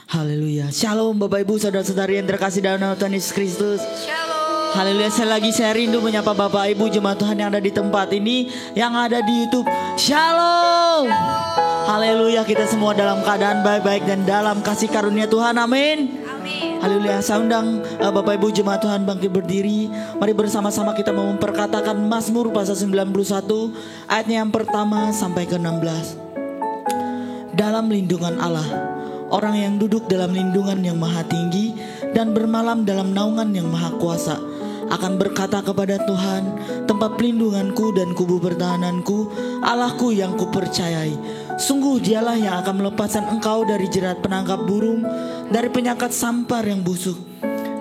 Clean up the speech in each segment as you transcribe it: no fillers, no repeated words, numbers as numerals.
Haleluya. Shalom Bapak Ibu saudara-saudari yang terkasih dalam nama Tuhan Yesus Kristus. Shalom. Haleluya. Saya rindu menyapa Bapak Ibu jemaat Tuhan yang ada di tempat ini, yang ada di YouTube. Shalom. Haleluya. Kita semua dalam keadaan baik-baik dan dalam kasih karunia Tuhan. Amin. Amin. Haleluya. Saya undang Bapak Ibu jemaat Tuhan bangkit berdiri. Mari bersama-sama kita memperkatakan Mazmur pasal 91 ayatnya yang pertama sampai ke 16. Dalam lindungan Allah, orang yang duduk dalam lindungan yang maha tinggi dan bermalam dalam naungan yang maha kuasa akan berkata kepada Tuhan, tempat pelindunganku dan kubu pertahananku, Allahku yang kupercayai. Sungguh dialah yang akan melepaskan engkau dari jerat penangkap burung, dari penyakit sampar yang busuk.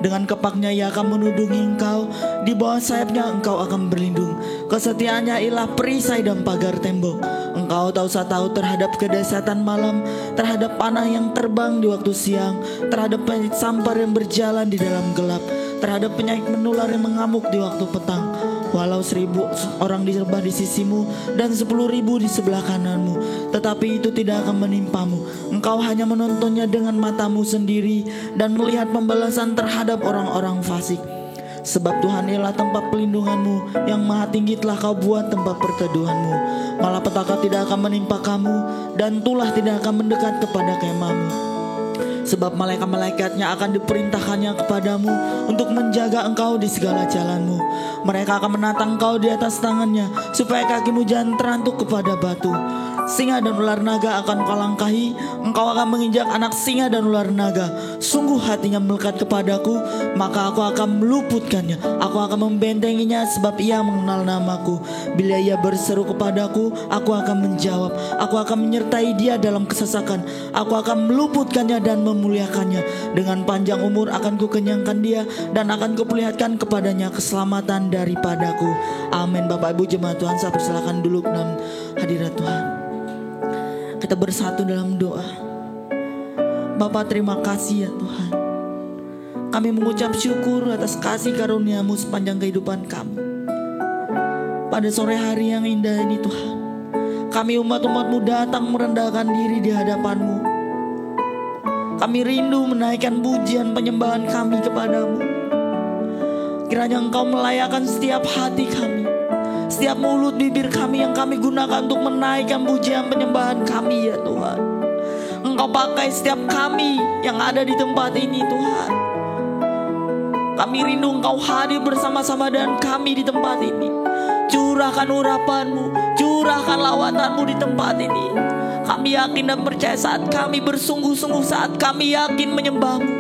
Dengan kepaknya ia akan menudungi engkau, di bawah sayapnya engkau akan berlindung. Kesetiaannya ialah perisai dan pagar tembok. Engkau tahu terhadap kedahsyatan malam, terhadap panah yang terbang di waktu siang, terhadap penyakit sampar yang berjalan di dalam gelap, terhadap penyakit menular yang mengamuk di waktu petang. Walau 1000 orang diserbu di sisimu dan 10.000 di sebelah kananmu, tetapi itu tidak akan menimpamu. Engkau hanya menontonnya dengan matamu sendiri dan melihat pembalasan terhadap orang-orang fasik. Sebab Tuhan ialah tempat pelindunganmu, yang maha tinggi telah kau buat tempat perteduhanmu. Malapetaka tidak akan menimpa kamu, dan tulah tidak akan mendekat kepada kemahmu. Sebab malaikat-malaikatnya akan diperintahkannya kepadamu untuk menjaga engkau di segala jalanmu. Mereka akan menatang engkau di atas tangannya, supaya kakimu jangan terantuk kepada batu. Singa dan ular naga akan kau langkahi, engkau akan menginjak anak singa dan ular naga. Sungguh hatinya melekat kepadaku, maka aku akan meluputkannya. Aku akan membentenginya sebab ia mengenal namaku. Bila ia berseru kepadaku, aku akan menjawab. Aku akan menyertai dia dalam kesesakan. Aku akan meluputkannya dan memuliakannya. Dengan panjang umur akan kukenyangkan dia, dan akan kuperlihatkan kepadanya keselamatan daripadaku. Amin. Bapak Ibu jemaat Tuhan, saya persilakan dulu dalam hadirat Tuhan. Kita bersatu dalam doa. Bapa, terima kasih ya Tuhan. Kami mengucap syukur atas kasih karunia-Mu sepanjang kehidupan kami. Pada sore hari yang indah ini Tuhan, kami umat-umat-Mu datang merendahkan diri di hadapan-Mu. Kami rindu menaikkan pujian penyembahan kami kepadamu. Kiranya Engkau melayakkan setiap hati kami, setiap mulut bibir kami yang kami gunakan untuk menaikkan pujian penyembahan kami ya Tuhan. Engkau pakai setiap kami yang ada di tempat ini Tuhan. Kami rindu Engkau hadir bersama-sama dengan kami di tempat ini. Curahkan urapan-Mu, curahkan lawatan-Mu di tempat ini. Kami yakin dan percaya saat kami bersungguh-sungguh, saat kami yakin menyembah-Mu,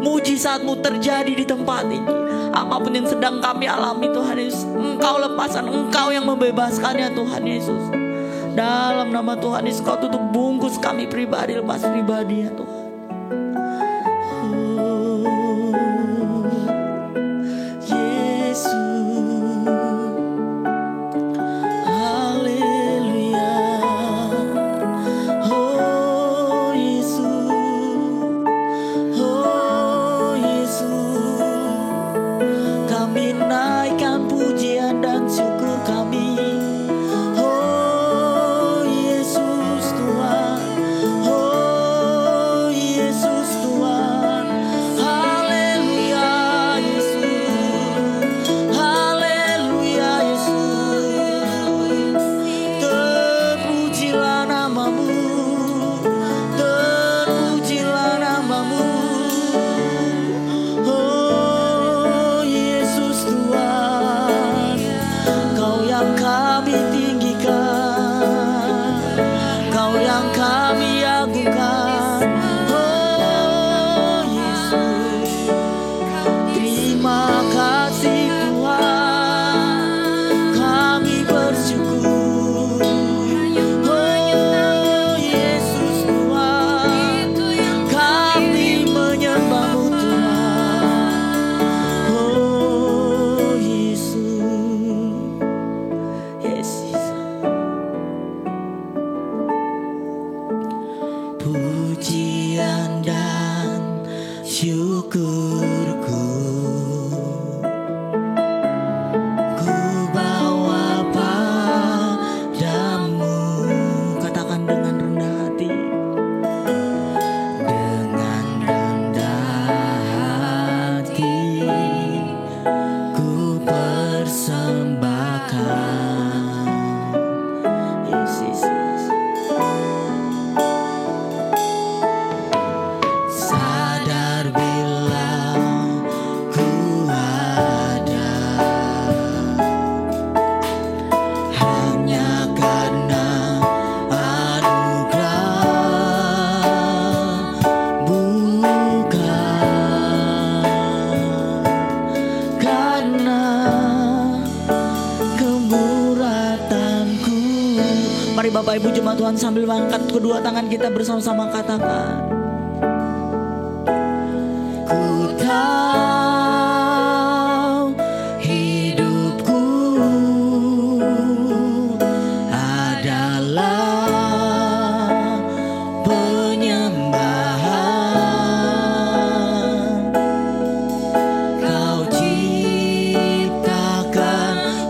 mujizat-Mu terjadi di tempat ini. Apapun yang sedang kami alami Tuhan Yesus, Engkau lepaskan, Engkau yang membebaskannya Tuhan Yesus. Dalam nama Tuhan Yesus, Kau tutup bungkus kami pribadi, lepas pribadi ya Tuhan. Pujian dan syukurku ku bawa padamu. Katakan dengan rendah hati. Dengan rendah hati ku persembahkan. Yesus. Mari Bapak Ibu jemaat Tuhan sambil mengangkat kedua tangan kita bersama-sama katakan. Ku tahu hidupku adalah penyembahan. Kau ciptakan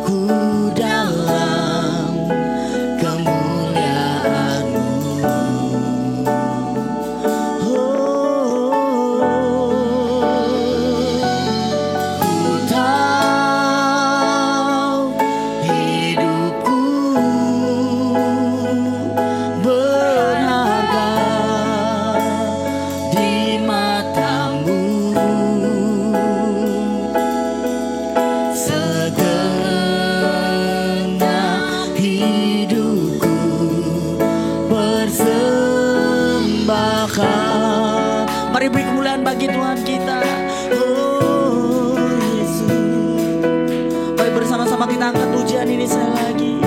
ku dalam kemuliaan-Mu. Ku tahu hidupku berharga di mata-Mu. Segenap hidupku persembahkan. Mari beri kemuliaan bagi Tuhan kita. Oh Yesus. Mari bersama-sama kita angkat pujian ini sekali lagi.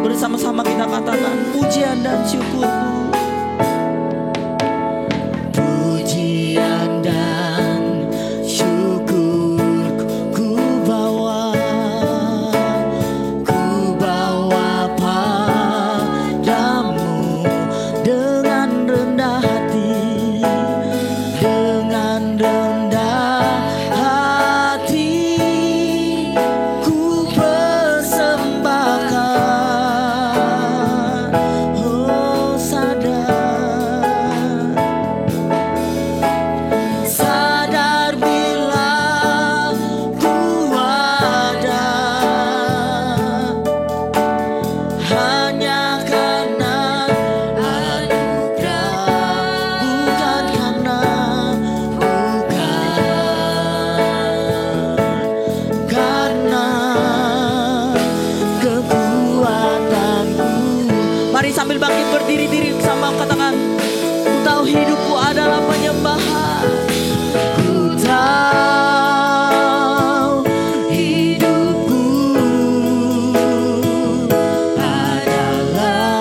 Bersama-sama kita katakan pujian dan syukurku. Pujian dan syukurku ku bawa padamu dengan rendah hati, dengan rendah hati ku persembahkan. Oh sadar bila ku ada hanya karena anugerah, bukan karena kekuatanku. Mari sambil bangkit berdiri sama katakan, ku tahu hidupku adalah penyembahan. Ku tahu hidupku adalah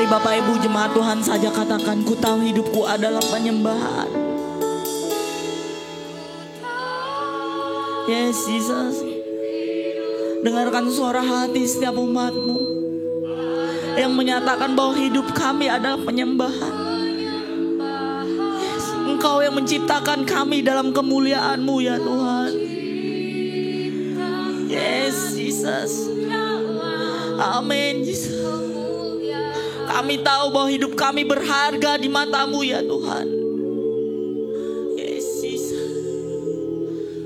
Mari Bapak Ibu jemaat Tuhan saja katakan, ku tahu hidupku adalah penyembahan. Yes Jesus. Dengarkan suara hati setiap umat-Mu yang menyatakan bahwa hidup kami adalah penyembahan. Yes, Engkau yang menciptakan kami dalam kemuliaan-Mu ya Tuhan. Yes Jesus. Amin Jesus. Kami tahu bahwa hidup kami berharga di mata-Mu ya Tuhan. Yes Jesus.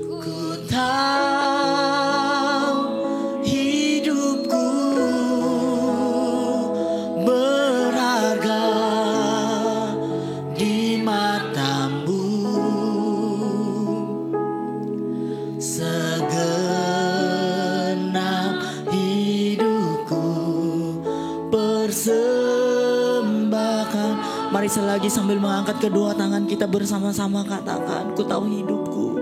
Ku tahu hidupku berharga di mata-Mu. Segenap hidupku persembahkan. Mari selagi sambil mengangkat kedua tangan kita bersama-sama katakan, ku tahu hidupku.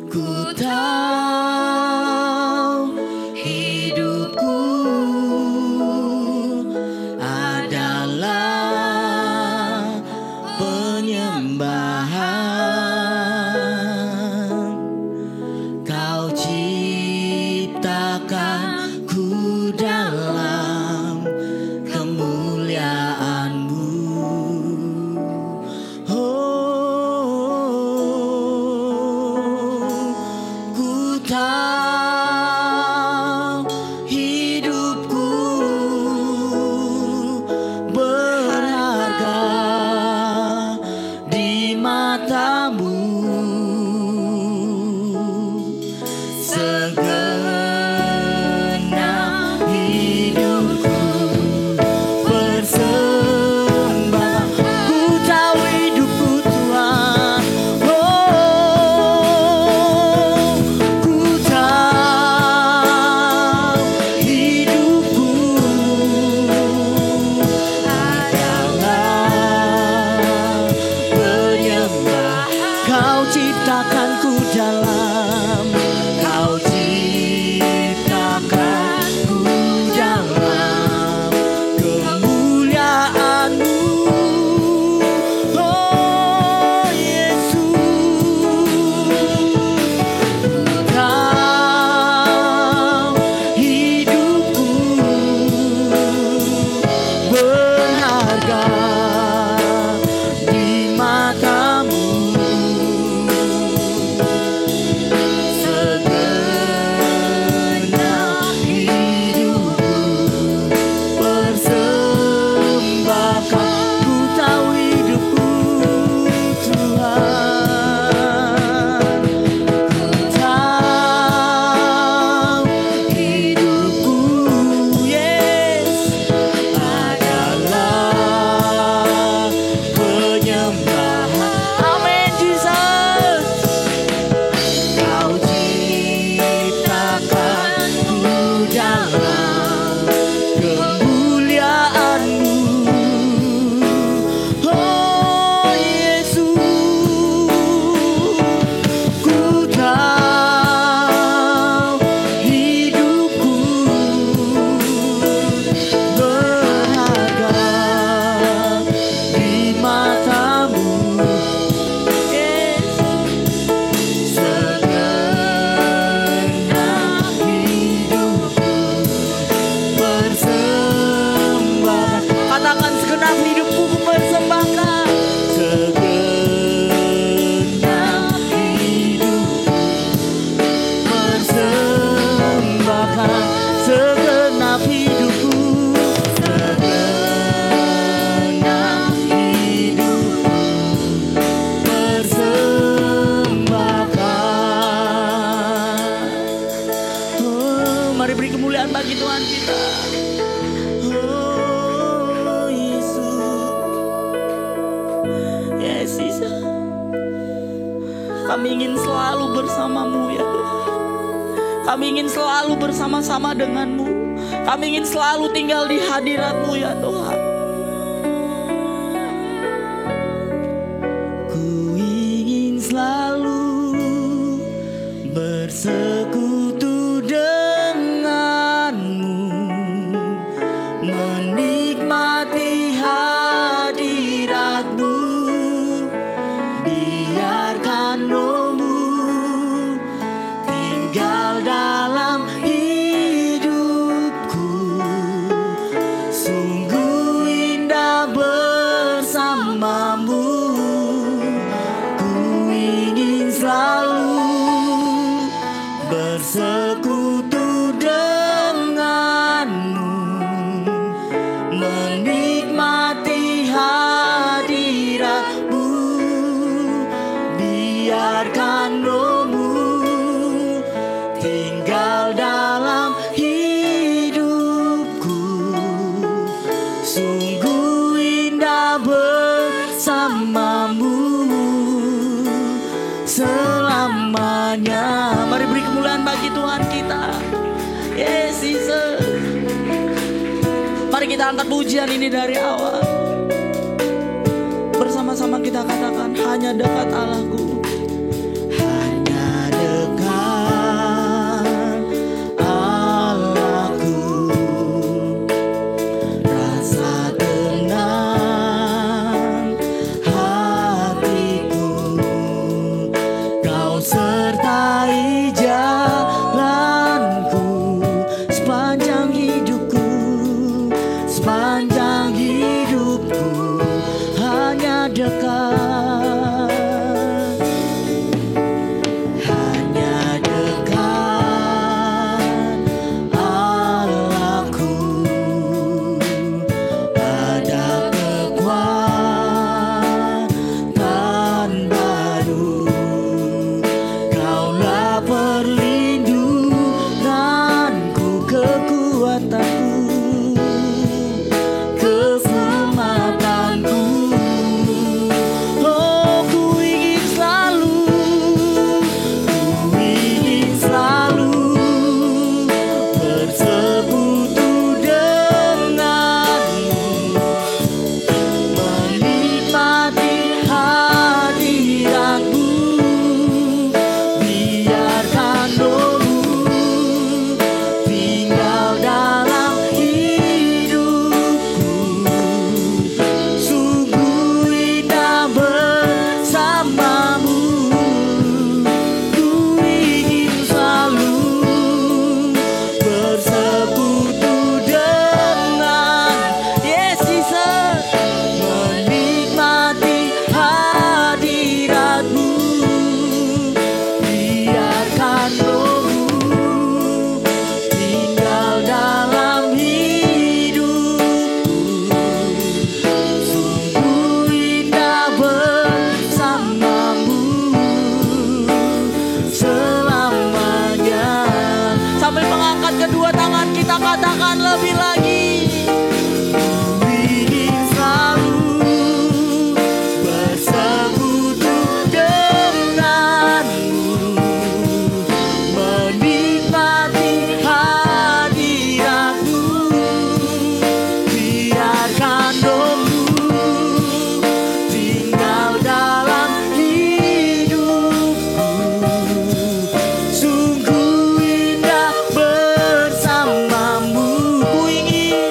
Ku tahu hidupku adalah penyembahan. Kau ciptakan ku dalam kemuliaan-Mu. Ku tahu hidupku berharga di mata-Mu. Segenap hidupku persembahkan. Ku tahu hidupku Tuhan. Ku tahu hidupku adalah penyembahan. Kau ciptakan ku dalam, Kau ciptakan ku dalam kemuliaan-Mu. Oh Yesus. Ku tahu hidupku berharga di mata-Mu. Segenap hidupku persembahkan. Ku tahu hidupku Tuhan. Ku tahu hidupku yes adalah penyembahan. Amin Jesus. Kau ciptakan ku dalam kemuliaan-Mu. Oh Yesus. Ku tahu hidupku berharga di mata-Mu. Yes. Segenap hidupku persembahkan. Katakan, segenap hidupku ku persembahkan. Segenap hidupku persembahkan. Segenap hidupku. Segenap hidupku persembahkan. Oh, mari beri kemuliaan bagi Tuhan kita. Oh Yesus. Yes Jesus. Kami ingin selalu bersama-Mu ya Tuhan. Kami ingin selalu bersama-sama dengan-Mu. Kami ingin selalu tinggal di hadirat-Mu ya Tuhan. Ku ingin selalu bersekutu denganmu, menikmati bersekutu denganmu, menikmati hadiratmu, biarkan rohmu tinggal dalam hidupku. Sungguh indah bersamamu selamanya. Mari beri kemuliaan bagi Tuhan kita. Yes, Jesus. Mari kita angkat pujian ini dari awal. Bersama-sama kita katakan, hanya dekat Allahku. Hanya dekat Allahku, rasa tenang hatiku. Kau sertai jalanku sepanjang hidupku, sepanjang hidupku. Hanya dekat, hanya dekat Allahku. Ada kekuatan baru, Kaulah perlindunganku, kekuatanku, keselamatanku. Oh, ku ingin selalu bersekutu denganmu, menikmati hadiratmu, biarkan rohmu tinggal dalam hidupku. Sungguh indah bersamamu, ku ingin selalu bersekutu dengan Yesus, menikmati hadiratmu, biarkan rohmu tinggal dalam hidupku. Sungguh indah bersamamu selamanya. Sambil mengangkat kedua tangan kita katakan lebih lagi. Ku ingin selalu bersekutu denganmu, menikmati hadiratmu, biarkan rohmu tinggal dalam hidupku. Sungguh indah bersamamu. Ku ingin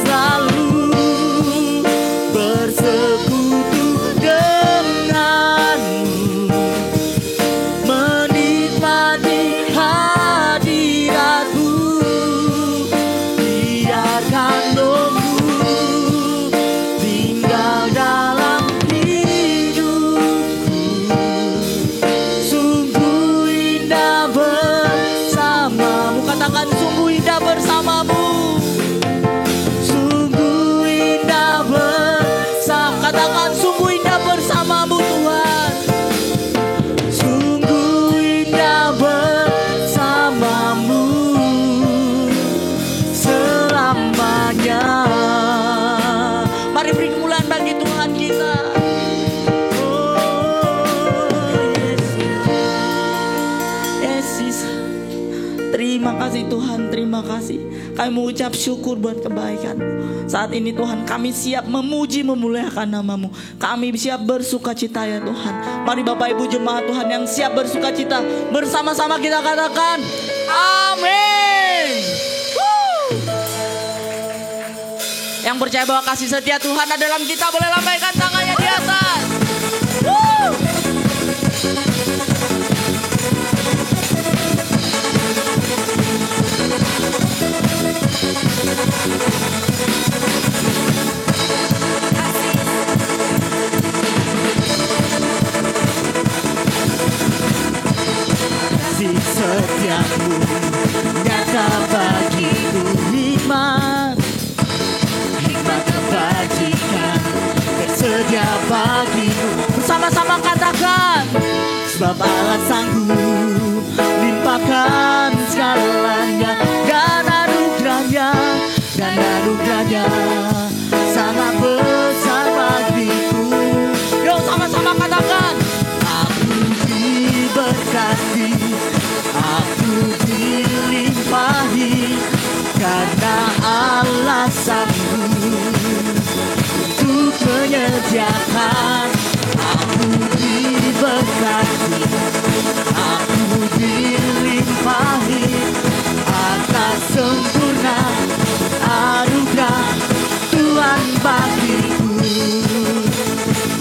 selalu bersekutu denganmu, menikmati hadiratmu, biarkan rohmu tinggal dalam hidupku. Sungguh indah bersamamu. Katakan sungguh indah bersamamu. Sungguh indah bersama. Katakan sungguh indah bersamamu Tuhan. Sungguh indah bersamamu selamanya. Mari beri kemuliaan bagi Tuhan kita. Oh, Yesus. Terima kasih Tuhan, terima kasih. Kami mengucap syukur buat kebaikan. Saat ini Tuhan kami siap memuji memuliakan nama-Mu. Kami siap bersuka cita ya Tuhan. Mari Bapak Ibu jemaat Tuhan yang siap bersuka cita, bersama-sama kita katakan amin. Yang percaya bahwa kasih setia Tuhan ada dalam kita boleh lambaikan tangannya di atas. setiamu nyata bagiku, hikmat kebajikan tersedia bagiku. Bersama-sama katakan, sebab Allah sanggup limpahkan segalanya, dan anugerahnya sangat besar bagiku. Yuk sama-sama katakan, aku diberkati, aku dilimpahi, karena Allah sanggup untuk menyediakan. Aku diberkati, aku dilimpahi, atas sempurna anugerah Tuhan bagiku.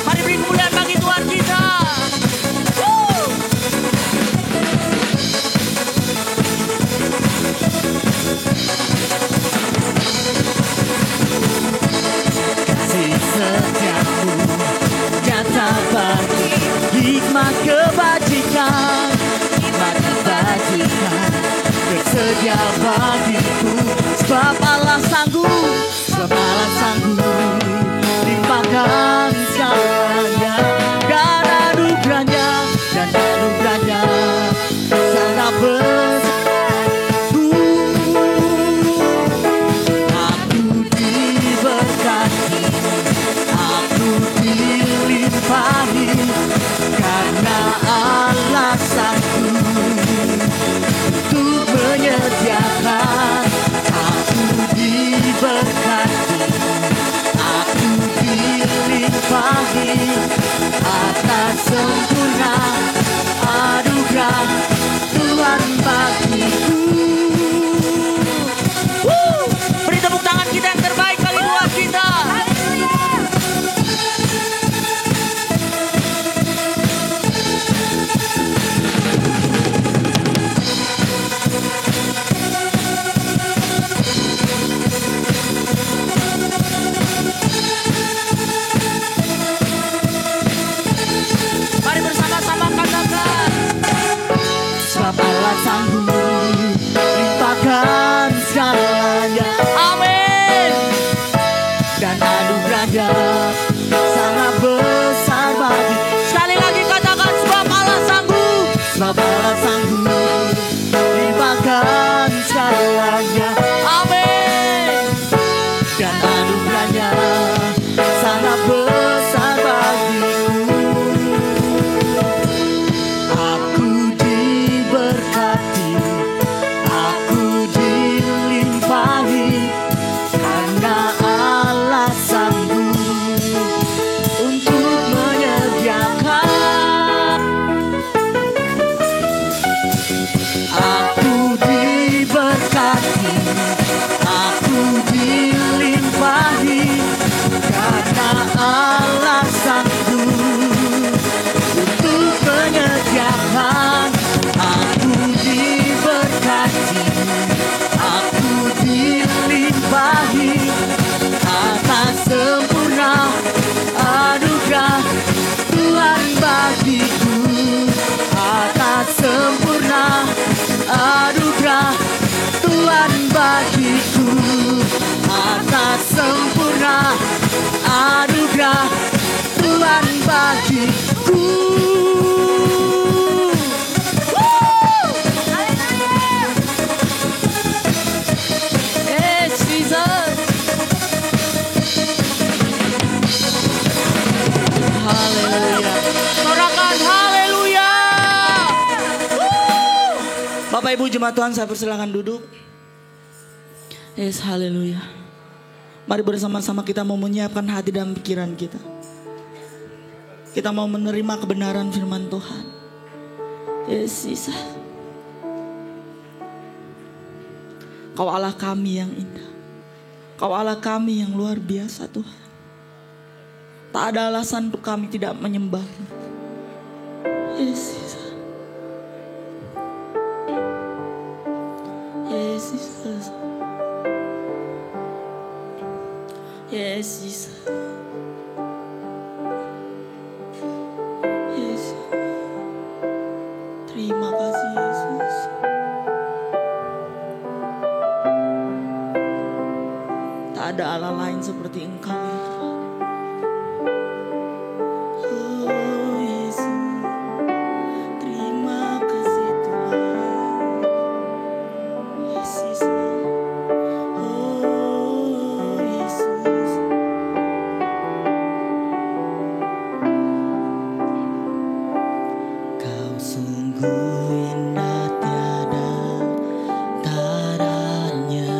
Mari beri kemuliaan bagi Tuhan kita. Kasih setiamu nyata bagi, hikmat kebajikan tersedia bagiku. Sebab Allah sanggup limpahkan segalanya, dan anugerahnya sangat besar. Aku diberkati, aku dilimpahi, karena Allah sanggup untuk menyediakan. Aku diberkati, aku dilimpahi, atas sempurna anugerah Tuhan bagiku. Beri tepuk tangan kita yang terbaik bagi Tuhan kita. Mari bersama-sama katakan, sebab Allah sanggup limpahkan segalanya, amin, dan anugerahnya sangat besar bagi. Sekali lagi katakan, sebab Allah sanggup limpahkan segalanya, amin, dan anugerahnya sangat besar bagiku. Aku diberkati, aku dilimpahi, karena Allah sanggup untuk menyediakan. Aku diberkati, aku dilimpahi, karena Allah sanggup untuk menyediakan. Aku diberkati, aku dilimpahi, atas sempurna anugerah Tuhan bagiku. Atas sempurna anugerah Tuhan bagiku. Atas sempurna anugerah Tuhan bagiku. Yes, Jesus. Haleluya. Sorakan haleluya. Bapak Ibu jemaat Tuhan, saya persilakan duduk. Yes, haleluya. Mari bersama-sama kita mau menyiapkan hati dan pikiran kita. Kita mau menerima kebenaran firman Tuhan. Yes, Jesus. Kau Allah kami yang indah. Kau Allah kami yang luar biasa Tuhan. Tak ada alasan untuk kami tidak menyembah-Mu. Yes, Jesus. Yes, Jesus. Yes, Jesus. Yes. Terima kasih Yesus. tak ada Allah lain seperti Engkau ya Tuhan. Oh Yesus, terima kasih Tuhan. Yesus, oh Yesus. Kau sungguh indah tiada taranya,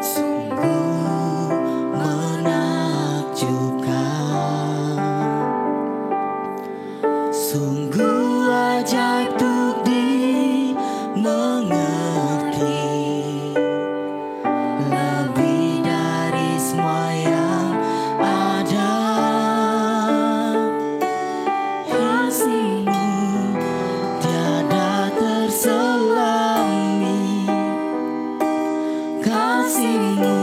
sungguh menakjubkan, sungguh ajaib untuk dimengerti, lebih dari semua yang ada. Kasih-Mu tiada terselami, kasih-Mu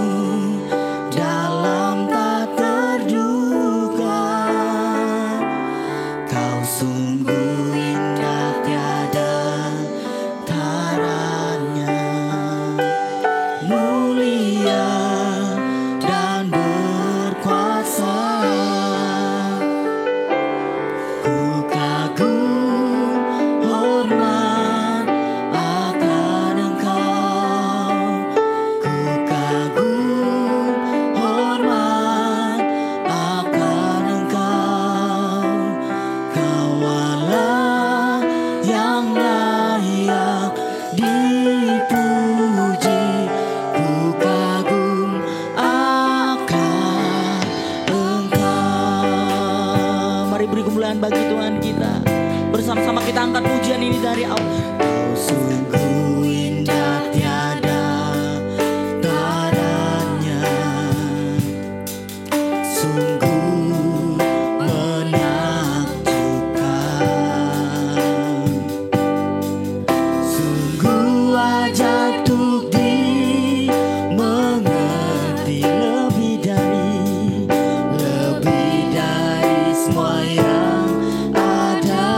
dalam tak terduga. Kau sungguh indah tiada taranya, mulia dan berkuasa. Ku kagum hormat akan Engkau, ku kagum hormat akan Engkau. Kau Allah yang layak dipuji, ku kagum akan Engkau. Mari beri kemuliaan bagi Tuhan kita. Bersama-sama kita angkat pujian ini dari Allah. Kau sungguh indah tiada taranya, sungguh menakjubkan, sungguh ajaib untuk dimengerti, lebih dari semua yang ada.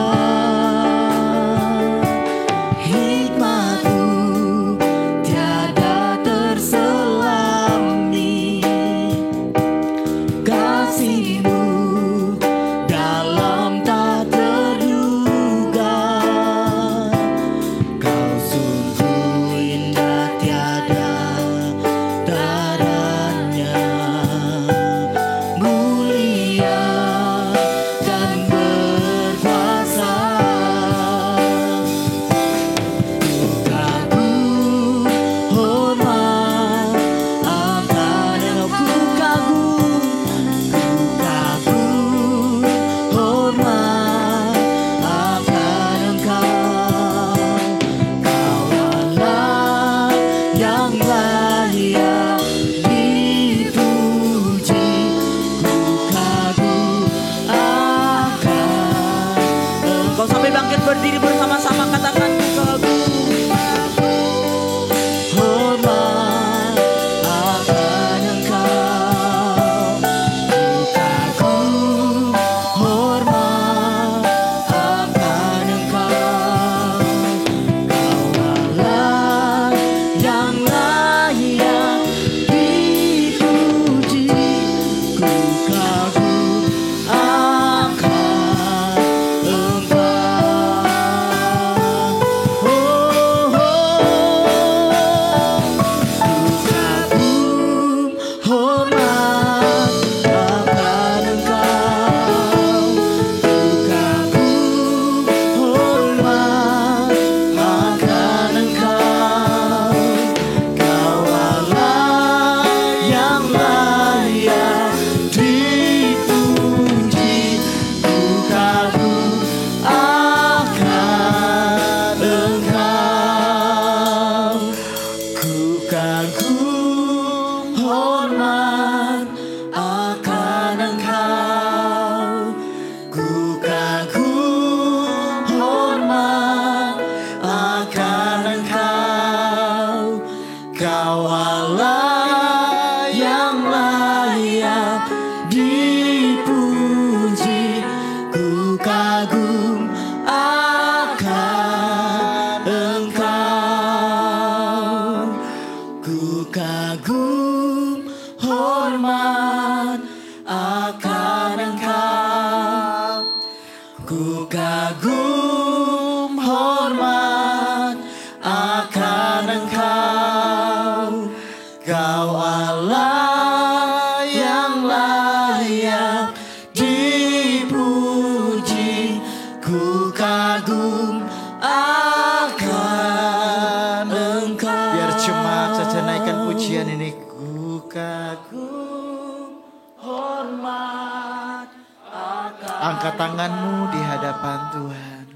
tanganmu di hadapan Tuhan.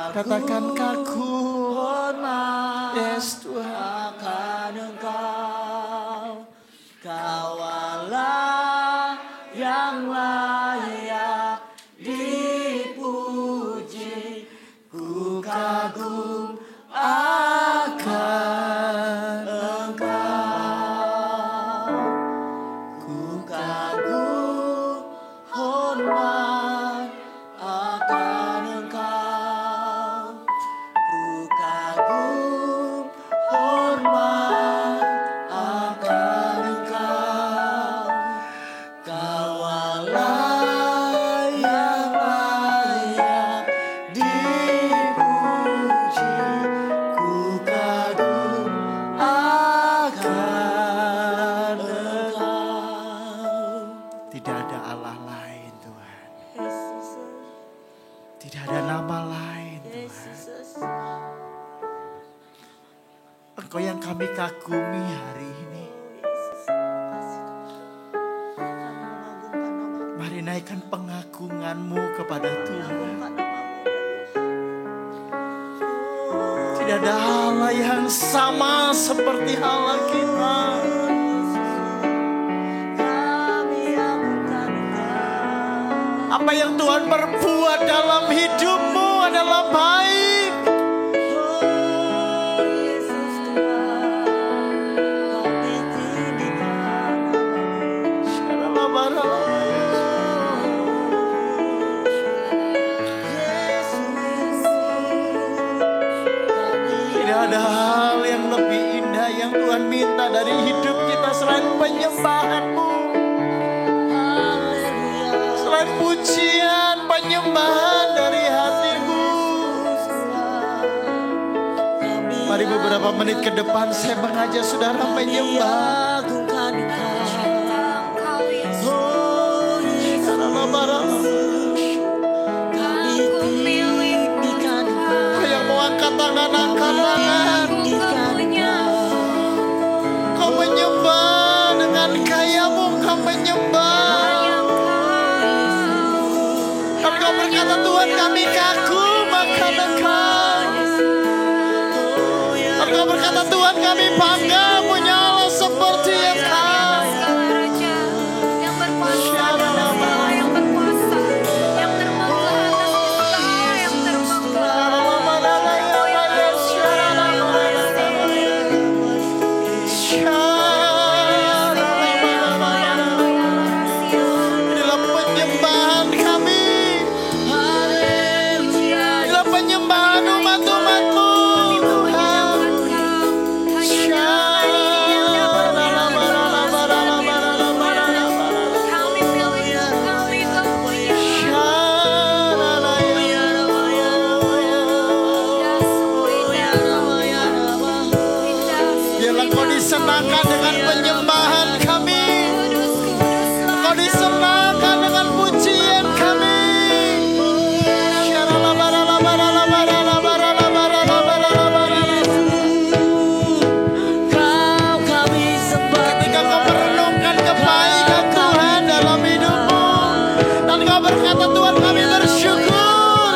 Katakan kagum. Yes Tuhan. Akan Engkau, Kau Allah yang layak dipuji. Ku kagum akan Engkau, ku kagum hormat akan Engkau, ku kagum hormat akan Engkau. Kau Allah yang layak dipuji. Ku kagum akan Engkau. Tidak ada Allah lain Tuhan. Tidak ada nama lain Tuhan. Engkau yang kami kagumi hari ini. Mari naikkan pengagunganmu kepada Tuhan. Tidak ada Allah yang sama seperti Allah kita. Apa yang Tuhan perbuat dalam hidupmu adalah baik. Tidak ada hal yang lebih indah yang Tuhan minta dari hidup kita selain penyembahan-Mu. Selain pujian, penyembahan dari hatimu. Mari beberapa menit ke depan saya mengajak saudara menyembah. Yang mau angkat tangan, angkat tangan. Kau menyembah dengan gayamu, kau menyembah. Dan kau berkata, Tuhan kami kagum akan Engkau. Dan kau berkata, Tuhan kami bangga punya Allah seperti Engkau. Disenangkan dengan penyembahan kami. Kau disenangkan dengan pujian kami. Ketika kau merenungkan kebaikan Tuhan dalam hidupmu, dan kau berkata, Tuhan kami bersyukur.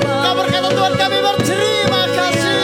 Kau berkata, Tuhan kami berterima kasih.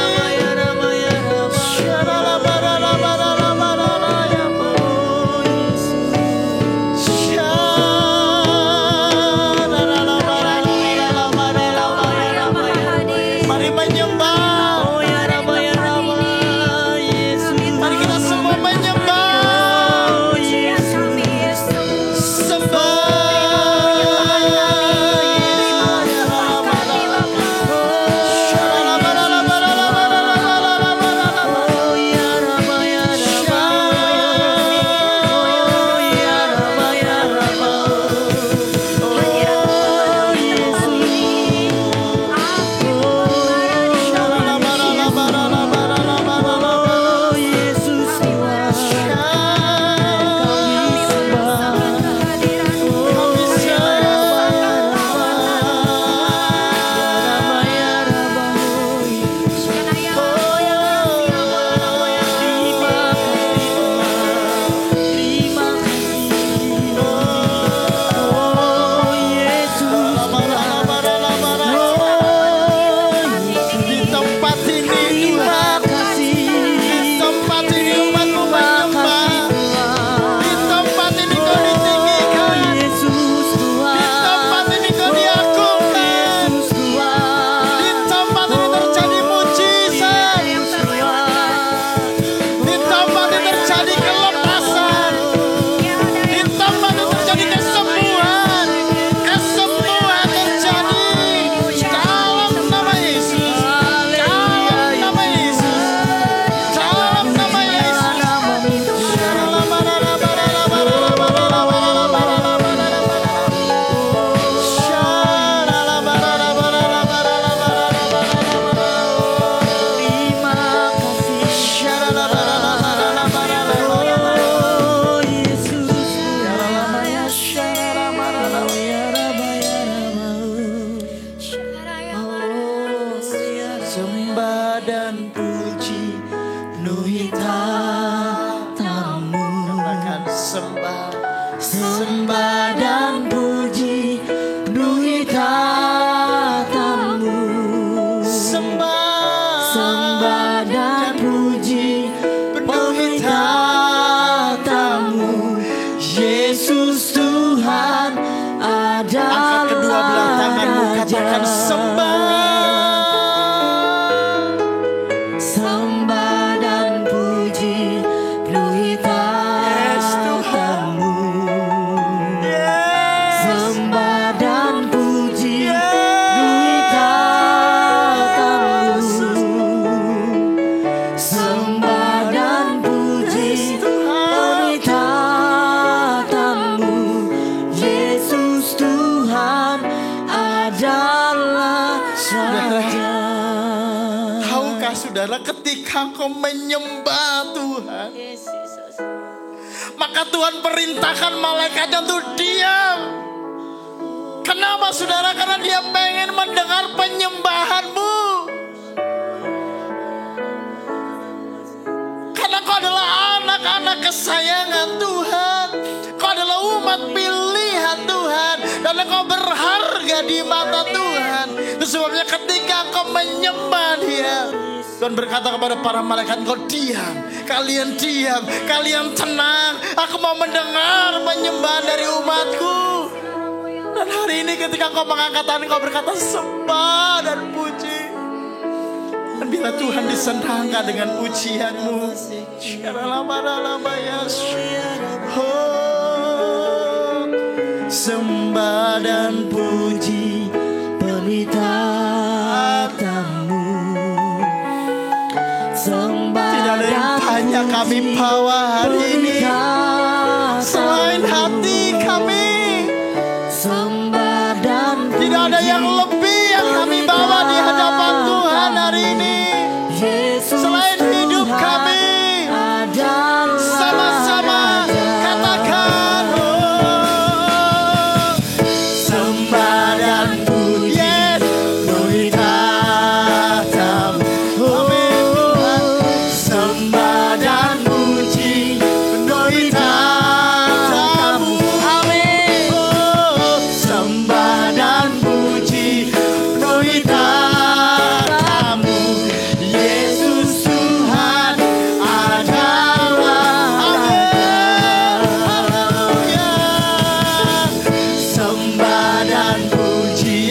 Sembah dan puji penuhi tatamu. Katakan sembah. Sembah dan puji penuhi tatamu. Sembah dan puji penuhi tatamu. Yesus Tuhan adalah Angkat kedua belah tanganmu, katakan sembah. Sembah dan puji penuhi tatamu. Sembah dan puji penuhi tatamu. Sembah dan puji penuhi tatamu. Yesus Tuhan adalah Raja. Tahukah saudara, ketika kau menyembah Tuhan, maka Tuhan perintahkan malaikatnya untuk diam. Kenapa saudara? Karena dia pengen mendengar penyembahanmu. Karena kau adalah anak-anak kesayangan Tuhan. Kau adalah umat pilihan Tuhan. Dan kau berharga di mata Tuhan. Itu sebabnya ketika kau menyembah Dia, Tuhan berkata kepada para malaikat, kau diam, kalian diam, kalian tenang. Aku mau mendengar penyembahan dari umatku. Dan hari ini ketika kau mengangkat tangan, kau berkata sembah dan puji. Dan bila Tuhan disenangkan dengan pujianmu, Sembah dan puji penuhi tatamu. tidak ada yang banyak kami bawa hari ini selain hati kami. Sembah dan Tidak ada yang lebih yang kami bawa di hadapan Tuhan hari ini selain hidup kami. Sama-sama katakan sembah dan puji penuhi tatamu. Sembah dan puji penuhi tatamu. Sembah dan puji penuhi tatamu. Yesus Tuhan adalah Raja. Sembah dan puji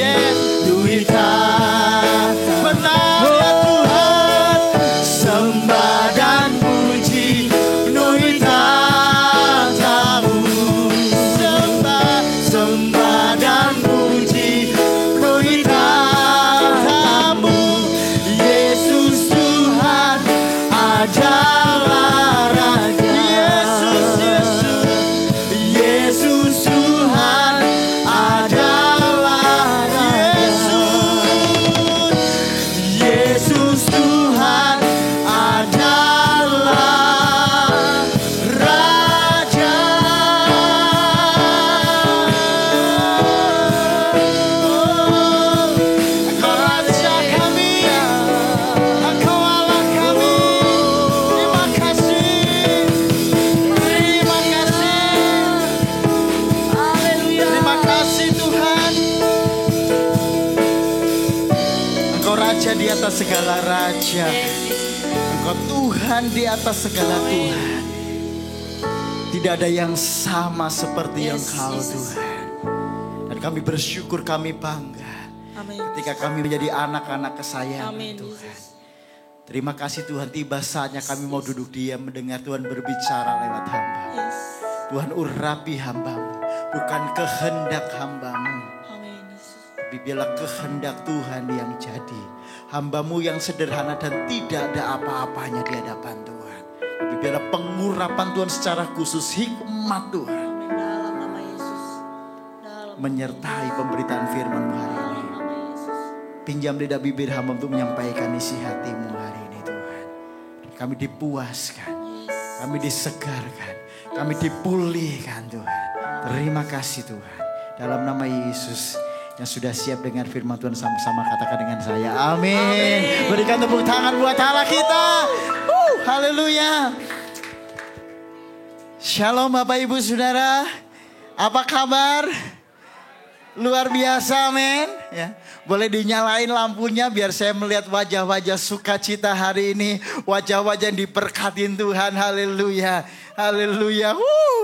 penuhi tatamu. benar ya Tuhan. Sembah dan puji penuhi tatamu. Sembah dan puji penuhi tatamu. Yesus Tuhan adalah Raja. Yesus Tuhan adalah Raja. Yesus Tuhan adalah Raja. Engkau Raja kami, Engkau Allah kami. Terima kasih, terima kasih, terima kasih Tuhan. Engkau Raja di atas segala raja, Engkau Tuhan di atas segala Tuhan. Tidak ada yang sama seperti Engkau Tuhan. Dan kami bersyukur, kami bangga ketika kami menjadi anak-anak kesayangan Tuhan. Terima kasih Tuhan, tiba saatnya kami mau duduk diam mendengar Tuhan berbicara lewat hamba. Tuhan urapi hambamu, bukan kehendak hambamu, tapi biarlah kehendak Tuhan yang jadi. Hambamu yang sederhana dan tidak ada apa-apanya di hadapan Tuhan, tapi biarlah pengurapan Tuhan secara khusus, hikmat Tuhan menyertai pemberitaan firman-Mu hari ini. Pinjam lidah bibir hamba untuk menyampaikan isi hati-Mu hari ini Tuhan. Kami dipuaskan, kami disegarkan, kami dipulihkan Tuhan. Terima kasih Tuhan. Dalam nama Yesus, yang sudah siap dengan firman Tuhan sama-sama katakan dengan saya. Amin. Berikan tepuk tangan buat Allah kita. Haleluya. Shalom Bapak Ibu Saudara. Apa kabar? Luar biasa, men. Ya. Boleh dinyalain lampunya biar saya melihat wajah-wajah sukacita hari ini. Wajah-wajah yang diberkatin Tuhan. Haleluya. Haleluya.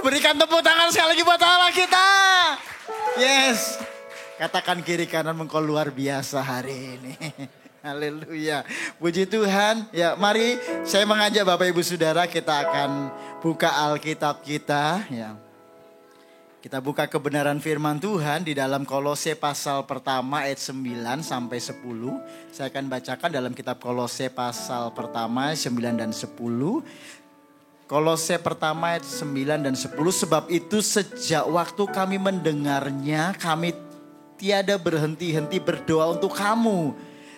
Berikan tepuk tangan sekali lagi buat Allah kita. Yes. Katakan kiri kanan engkau luar biasa hari ini. Haleluya. Puji Tuhan. Ya, mari saya mengajak Bapak Ibu Saudara kita akan buka Alkitab kita. Ya. Kita buka kebenaran firman Tuhan di dalam Kolose pasal pertama ayat 9 sampai 10. Saya akan bacakan dalam kitab Kolose pasal pertama 9 dan 10. Kolose pertama ayat 9 dan 10. Sebab itu sejak waktu kami mendengarnya kami tiada berhenti-henti berdoa untuk kamu.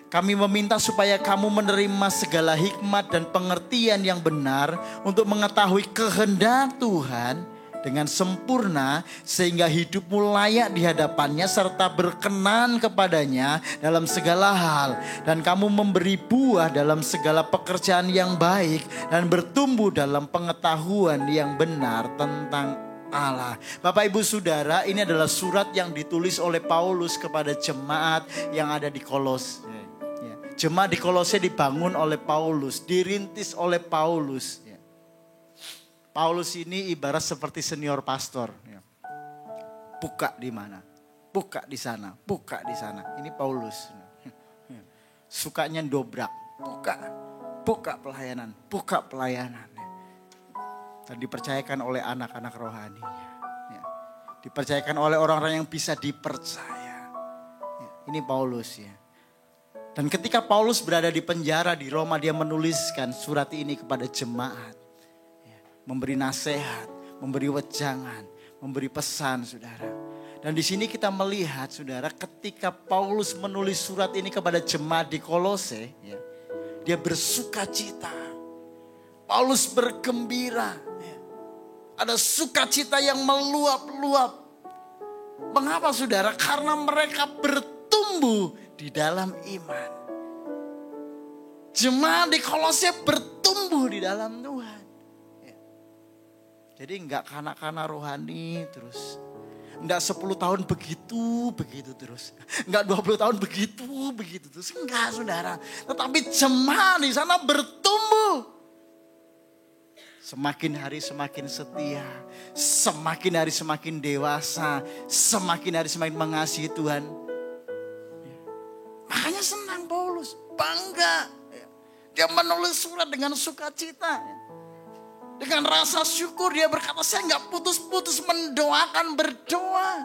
Kami meminta supaya kamu menerima segala hikmat dan pengertian yang benar untuk mengetahui kehendak Tuhan dengan sempurna sehingga hidupmu layak di hadapannya serta berkenan kepadanya dalam segala hal. Dan kamu memberi buah dalam segala pekerjaan yang baik dan bertumbuh dalam pengetahuan yang benar tentang Allah. Bapak Ibu Saudara, ini adalah surat yang ditulis oleh Paulus kepada jemaat yang ada di Kolose. Jemaat di Kolose dibangun oleh Paulus, dirintis oleh Paulus. Paulus ini ibarat seperti senior pastor. Buka di mana? Buka di sana, buka di sana. Ini Paulus. Sukanya dobrak. Buka pelayanan, buka pelayanan. Dan dipercayakan oleh anak-anak rohani. Dipercayakan oleh orang-orang yang bisa dipercaya. Ini Paulus ya. Dan ketika Paulus berada di penjara di Roma, dia menuliskan surat ini kepada jemaat. Memberi nasihat, memberi wejangan, memberi pesan saudara. Dan di sini kita melihat saudara ketika Paulus menulis surat ini kepada jemaat di Kolose. Ya, dia bersuka cita. Paulus bergembira. Ya, ada sukacita yang meluap-luap. Mengapa saudara? Karena mereka bertumbuh di dalam iman. Jemaat di Kolose bertumbuh di dalam Tuhan. Jadi enggak kanak-kanak rohani terus. Enggak 10 tahun begitu terus. Enggak 20 tahun begitu terus. Enggak saudara. Tetapi jemaat di sana bertumbuh. Semakin hari semakin setia. Semakin hari semakin dewasa. Semakin hari semakin mengasihi Tuhan. Makanya senang Paulus. Bangga. Dia menulis surat dengan sukacita. Dengan rasa syukur dia berkata, saya gak putus-putus mendoakan, berdoa.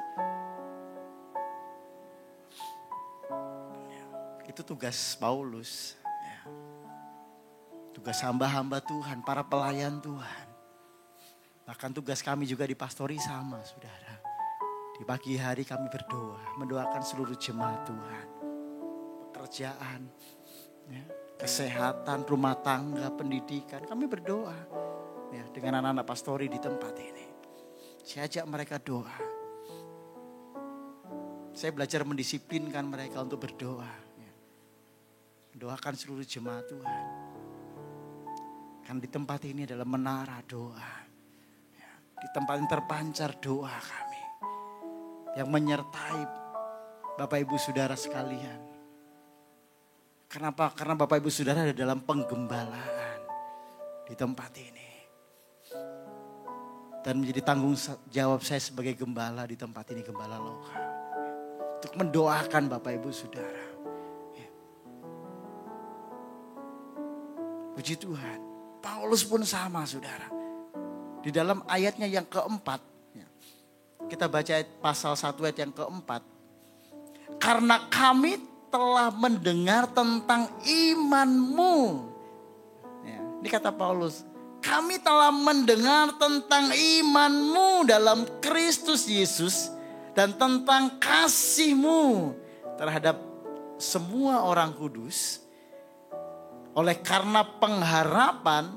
Itu tugas Paulus. Tugas hamba-hamba Tuhan, para pelayan Tuhan. Bahkan tugas kami juga di pastori sama saudara. Di pagi hari kami berdoa, mendoakan seluruh jemaat Tuhan. Pekerjaan, kesehatan, rumah tangga, pendidikan, kami berdoa. Ya, dengan anak-anak pastori di tempat ini. Saya ajak mereka doa. Saya belajar mendisiplinkan mereka untuk berdoa. Ya. Doakan seluruh jemaat Tuhan. Kan di tempat ini adalah menara doa. Ya. Di tempat ini terpancar doa kami. Yang menyertai Bapak Ibu Saudara sekalian. Kenapa? Karena Bapak Ibu Saudara ada dalam penggembalaan di tempat ini. Dan menjadi tanggung jawab saya sebagai gembala di tempat ini, gembala lokal. Untuk mendoakan Bapak Ibu Saudara. Ya. Puji Tuhan. Paulus pun sama saudara. Di dalam ayatnya yang keempat. Ya. Kita baca pasal 1 ayat yang keempat. Karena kami telah mendengar tentang imanmu. Ya. Ini kata Paulus. Kami telah mendengar tentang imanmu dalam Kristus Yesus. Dan tentang kasihmu terhadap semua orang kudus. Oleh karena pengharapan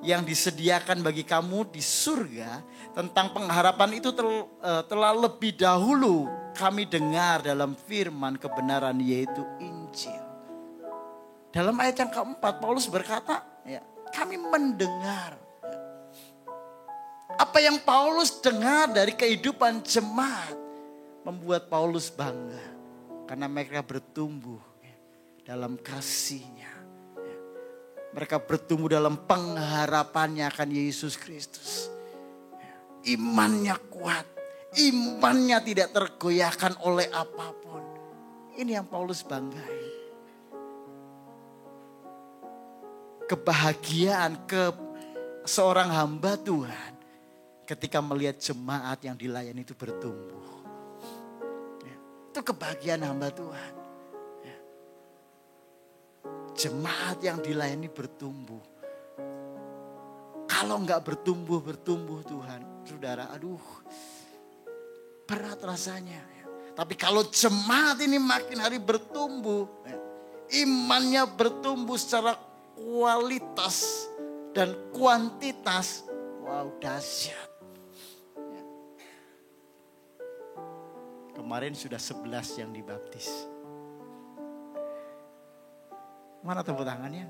yang disediakan bagi kamu di surga. Tentang pengharapan itu telah lebih dahulu kami dengar dalam firman kebenaran yaitu Injil. Dalam ayat yang keempat Paulus berkata, ya, kami mendengar. Apa yang Paulus dengar dari kehidupan jemaat membuat Paulus bangga. Karena mereka bertumbuh dalam kasihnya. Mereka bertumbuh dalam pengharapannya akan Yesus Kristus. Imannya kuat. Imannya tidak tergoyahkan oleh apapun. Ini yang Paulus banggai. Kebahagiaan seorang hamba Tuhan ketika melihat jemaat yang dilayani itu bertumbuh. Itu kebahagiaan hamba Tuhan. Jemaat yang dilayani bertumbuh. Kalau enggak bertumbuh Tuhan, saudara, aduh, berat rasanya. Tapi kalau jemaat ini makin hari bertumbuh, imannya bertumbuh secara kualitas dan kuantitas, wow, dahsyat. Kemarin sudah 11 yang dibaptis. Mana tepuk tangannya?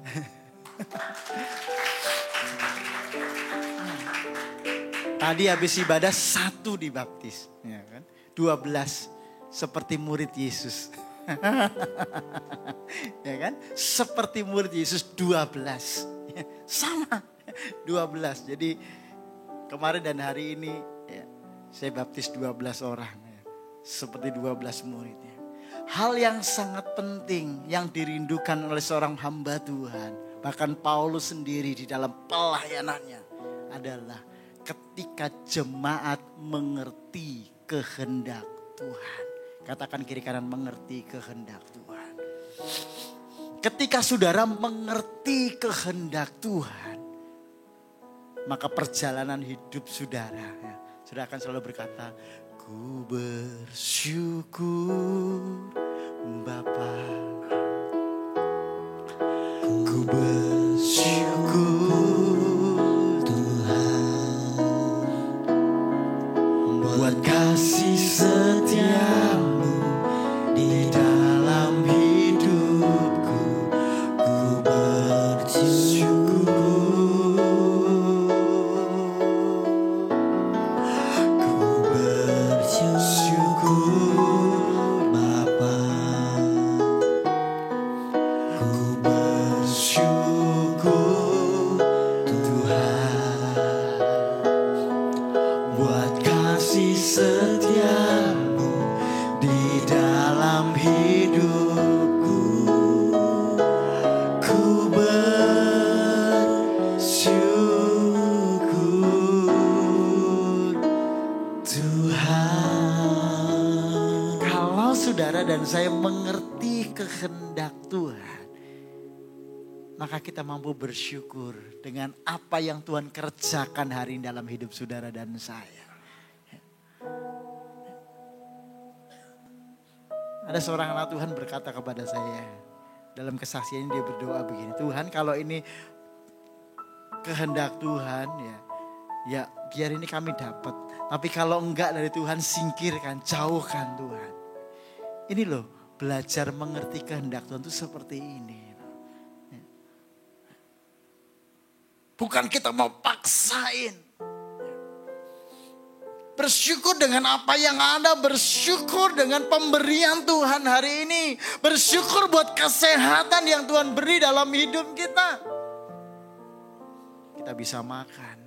Tadi habis ibadah 1 dibaptis, ya kan? 12 seperti murid Yesus. Ya kan? Seperti murid Yesus 12. Ya, sama 12. Jadi kemarin dan hari ini ya, saya baptis 12 orang. Ya. Seperti 12 muridnya. Hal yang sangat penting yang dirindukan oleh seorang hamba Tuhan. Bahkan Paulus sendiri di dalam pelayanannya adalah ketika jemaat mengerti kehendak Tuhan. Katakan kiri kanan, mengerti kehendak Tuhan. Ketika saudara mengerti kehendak Tuhan, maka perjalanan hidup saudara, ya, saudara akan selalu berkata, ku bersyukur Bapa, ku bersyukur Tuhan, buat kasih setiamu di dalam hidupku. Ku bersyukur, ku bersyukur Bapa, ku bersyukur Tuhan, buat kasih setiamu di dalam hidupku. Ku bersyukur Tuhan. Kalau saudara dan saya mengerti kehendak Tuhan, maka kita mampu bersyukur dengan apa yang Tuhan kerjakan hari ini dalam hidup saudara dan saya. Ada seorang anak Tuhan berkata kepada saya, dalam kesaksiannya dia berdoa begini, Tuhan kalau ini kehendak Tuhan ya biar ini kami dapat. Tapi kalau enggak dari Tuhan, singkirkan, jauhkan Tuhan. Ini loh, belajar mengerti kehendak Tuhan itu seperti ini. Bukan kita mau paksain. Bersyukur dengan apa yang ada. Bersyukur dengan pemberian Tuhan hari ini. Bersyukur buat kesehatan yang Tuhan beri dalam hidup kita. Kita bisa makan.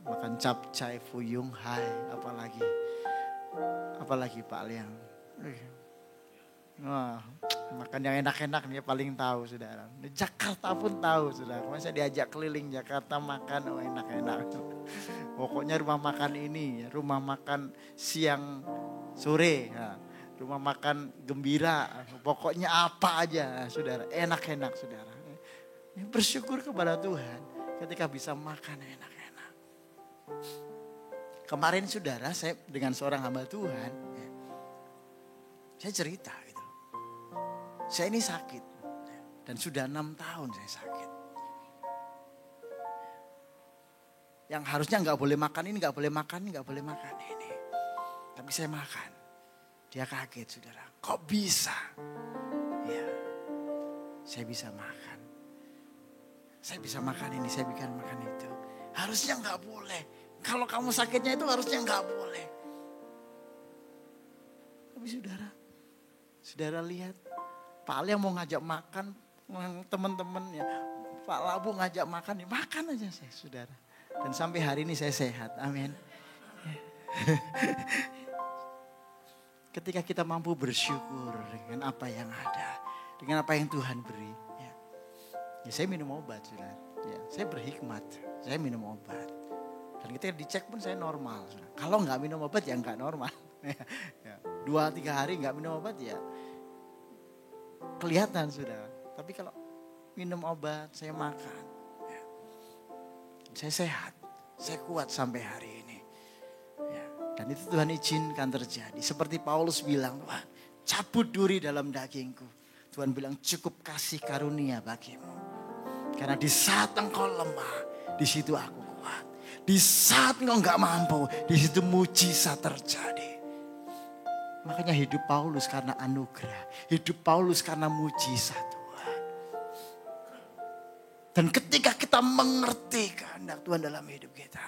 Makan capcay, fuyung, hai. Apalagi Pak Liang. Wah, makan yang enak-enak nih paling tahu saudara. Di Jakarta pun tahu saudara. Masa diajak keliling Jakarta makan, oh enak-enak. Pokoknya rumah makan ini, rumah makan siang sore, ya. Rumah makan gembira. Pokoknya apa aja saudara, enak-enak saudara. Bersyukur kepada Tuhan ketika bisa makan enak-enak. Kemarin saudara saya dengan seorang hamba Tuhan, ya, saya cerita. Saya ini sakit dan sudah 6 tahun saya sakit. Yang harusnya nggak boleh makan ini, nggak boleh makan ini, nggak boleh makan ini. Tapi saya makan. Dia kaget saudara. Kok bisa? Ya, saya bisa makan. Saya bisa makan ini, saya bisa makan itu. Harusnya nggak boleh. Kalau kamu sakitnya itu harusnya nggak boleh. Tapi saudara lihat. Pak Ali yang mau ngajak makan, teman-temannya. Pak Labu ngajak makan, ya makan aja saya saudara. Dan sampai hari ini saya sehat, amin. Ketika kita mampu bersyukur dengan apa yang ada. Dengan apa yang Tuhan beri. Ya saya minum obat saudara. Ya, saya berhikmat, saya minum obat. Dan ketika dicek pun saya normal. Saudara. Kalau nggak minum obat ya nggak normal. 2-3 hari nggak minum obat ya kelihatan saudara. Tapi kalau minum obat, saya makan. Ya. Saya sehat, saya kuat sampai hari ini. Ya. Dan itu Tuhan izinkan terjadi. Seperti Paulus bilang, Tuhan cabut duri dalam dagingku. Tuhan bilang cukup kasih karunia bagimu. Karena di saat engkau lemah, di situ aku kuat. Di saat engkau nggak mampu, di situ mujizat terjadi. Makanya hidup Paulus karena anugerah. Hidup Paulus karena mujizat Tuhan. Dan ketika kita mengerti kehendak Tuhan dalam hidup kita.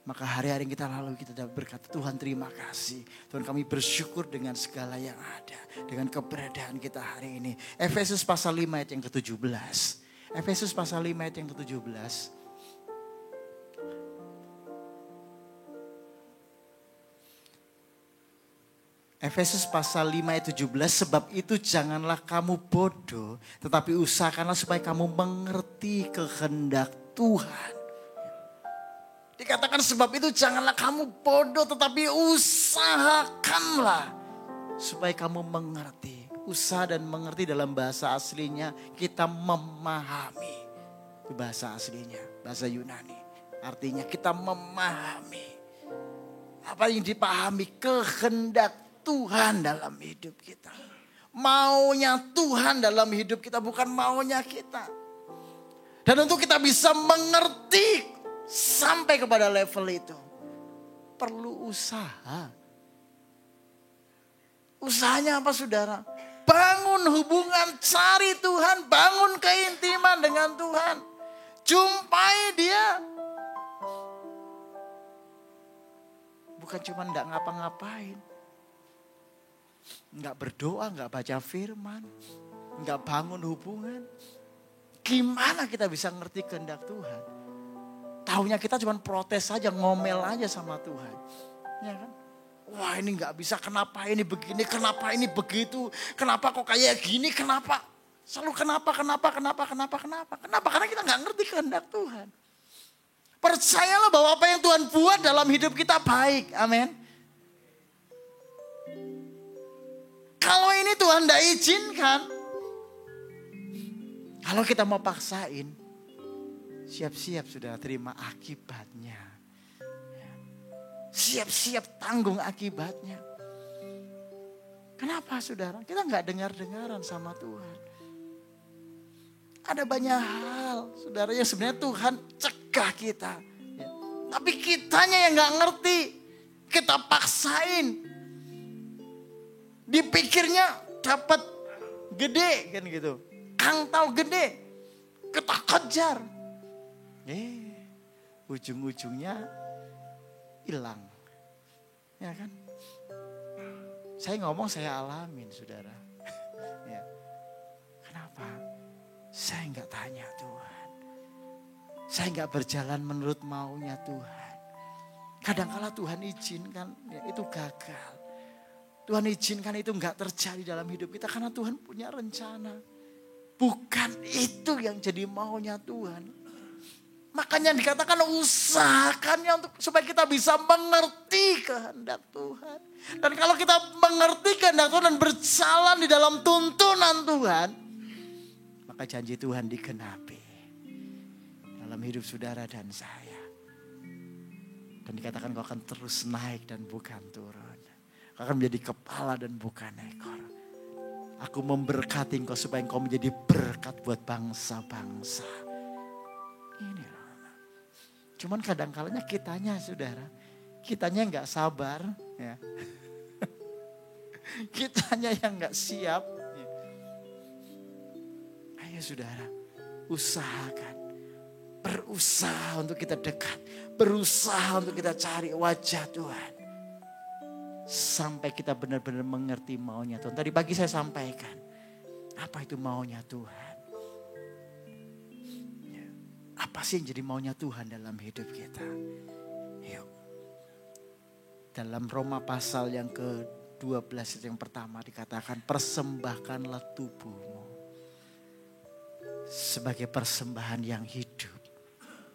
Maka hari-hari yang kita lalui kita dapat berkata, Tuhan terima kasih. Tuhan kami bersyukur dengan segala yang ada. Dengan keberadaan kita hari ini. Efesus pasal 5 ayat yang ke-17. Efesus pasal 5 ayat yang ke-17. Efesus pasal 5 ayat 17, sebab itu janganlah kamu bodoh, tetapi usahakanlah supaya kamu mengerti kehendak Tuhan. Dikatakan sebab itu janganlah kamu bodoh, tetapi usahakanlah supaya kamu mengerti. Usaha dan mengerti dalam bahasa aslinya kita memahami. Itu bahasa aslinya, bahasa Yunani. Artinya kita memahami. Apa yang dipahami? Kehendak Tuhan dalam hidup kita. Maunya Tuhan dalam hidup kita, bukan maunya kita. Dan untuk kita bisa mengerti sampai kepada level itu, perlu usaha. Usahanya apa saudara? Bangun hubungan, cari Tuhan, bangun keintiman dengan Tuhan. Jumpai Dia. Bukan cuma enggak ngapa-ngapain. Enggak berdoa, enggak baca firman, enggak bangun hubungan. Gimana kita bisa ngerti kehendak Tuhan? Taunya kita cuma protes saja, ngomel aja sama Tuhan. Ya kan? Wah ini enggak bisa, kenapa ini begini, kenapa ini begitu, kenapa kok kayak gini, kenapa? Selalu kenapa? Karena kita enggak ngerti kehendak Tuhan. Percayalah bahwa apa yang Tuhan buat dalam hidup kita baik, amin. Kalau ini Tuhan tidak izinkan. Kalau kita mau paksain. Siap-siap sudah terima akibatnya. Siap-siap tanggung akibatnya. Kenapa saudara? Kita nggak dengar-dengaran sama Tuhan. Ada banyak hal saudara yang sebenarnya Tuhan cegah kita. Ya. Tapi kitanya yang nggak ngerti. Kita paksain. Dipikirnya dapat gede kan gitu. Kang tahu gede. Kita kejar. Ujung-ujungnya hilang. Ya kan? Saya ngomong saya alamin saudara. Ya. Kenapa? Saya nggak tanya Tuhan. Saya nggak berjalan menurut maunya Tuhan. Kadang-kala Tuhan izinkan ya, itu gagal. Tuhan izinkan itu enggak terjadi dalam hidup kita karena Tuhan punya rencana. Bukan itu yang jadi maunya Tuhan. Makanya dikatakan usahakannya untuk supaya kita bisa mengerti kehendak Tuhan. Dan kalau kita mengerti kehendak Tuhan dan berjalan di dalam tuntunan Tuhan, maka janji Tuhan digenapi dalam hidup saudara dan saya. Dan dikatakan kau akan terus naik dan bukan turun. Kau akan menjadi kepala dan bukan ekor. Aku memberkati engkau supaya engkau menjadi berkat buat bangsa-bangsa. Ini loh. Cuman kadang-kalanya kitanya saudara. Kitanya gak sabar. Ya. Kitanya yang gak siap. Ayo saudara, usahakan. Berusaha untuk kita dekat. Berusaha untuk kita cari wajah Tuhan. Sampai kita benar-benar mengerti maunya Tuhan. Tadi pagi saya sampaikan. Apa itu maunya Tuhan? Apa sih yang jadi maunya Tuhan dalam hidup kita? Yuk. Dalam Roma pasal yang ke-12 yang pertama dikatakan, persembahkanlah tubuhmu sebagai persembahan yang hidup,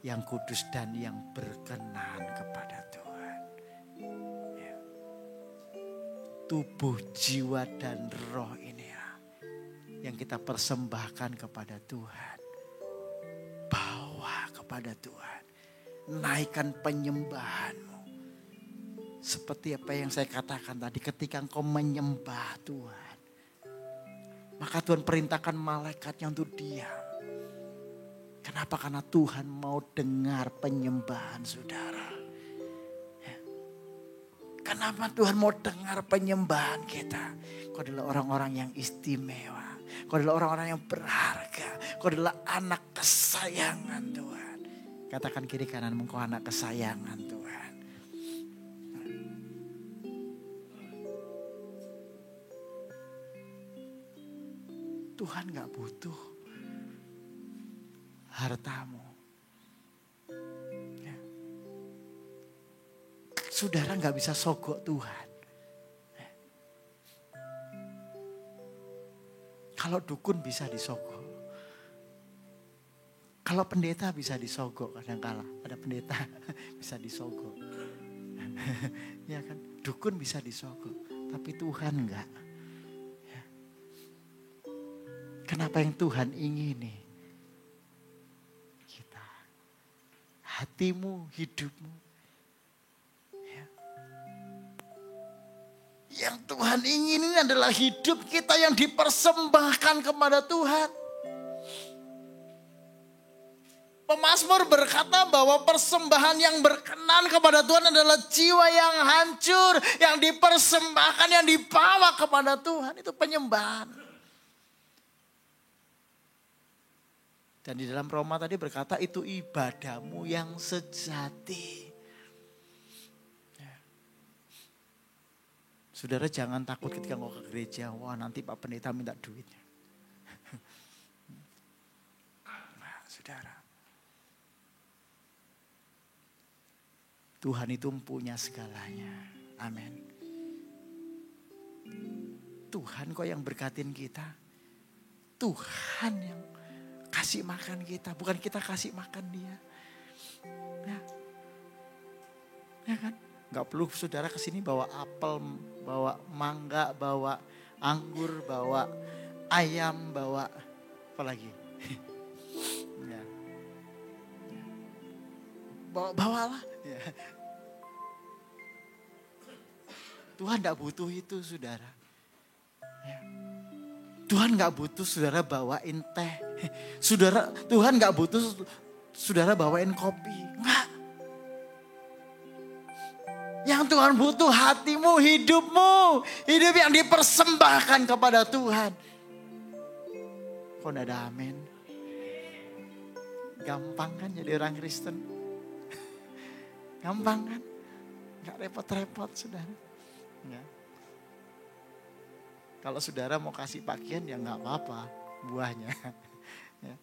yang kudus dan yang berkenan kepada Tuhan. Ya. Tubuh, jiwa dan roh ini ya, yang kita persembahkan kepada Tuhan. Bawa kepada Tuhan. Naikkan penyembahanmu. Seperti apa yang saya katakan tadi, ketika engkau menyembah Tuhan, maka Tuhan perintahkan malaikatnya untuk diam. Kenapa? Karena Tuhan mau dengar penyembahan saudara. Ya. Kenapa Tuhan mau dengar penyembahan kita? Kau adalah orang-orang yang istimewa. Kau adalah orang-orang yang berharga. Kau adalah anak kesayangan Tuhan. Katakan kiri kananmu, kau anak kesayangan Tuhan. Tuhan gak butuh hartamu. Ya. Saudara gak bisa sogok Tuhan. Ya. Kalau dukun bisa disogok. Kalau pendeta bisa disogok kadang-kala. Ada pendeta bisa disogok. Ya kan? Dukun bisa disogok. Tapi Tuhan enggak. Ya. Kenapa yang Tuhan ingini? Kita. Hatimu, hidupmu. Ya. Yang Tuhan ingini adalah hidup kita yang dipersembahkan kepada Tuhan. Pemazmur berkata bahwa persembahan yang berkenan kepada Tuhan adalah jiwa yang hancur, yang dipersembahkan, yang dibawa kepada Tuhan. Itu penyembahan. Dan di dalam Roma tadi berkata itu ibadahmu yang sejati. Ya. Saudara jangan takut ketika mau ke gereja, wah nanti Pak Pendeta minta duit. Nah, saudara. Tuhan itu punya segalanya. Amin. Tuhan kok yang berkatin kita. Tuhan yang kasih makan kita. Bukan kita kasih makan dia. Ya, ya kan? Gak perlu saudara kesini bawa apel, bawa mangga, bawa anggur, bawa ayam, bawa apa lagi? Ya. Bawalah. Ya. Tuhan gak butuh itu saudara. Ya. Tuhan gak butuh saudara bawain teh. Tuhan gak butuh saudara bawain kopi. Enggak. Yang Tuhan butuh hatimu, hidupmu. Hidup yang dipersembahkan kepada Tuhan. Kok gak ada amin? Gampang kan jadi orang Kristen? Gampang kan? Gak repot-repot saudara. Ya. Kalau saudara mau kasih pakaian ya gak apa-apa buahnya. Ya.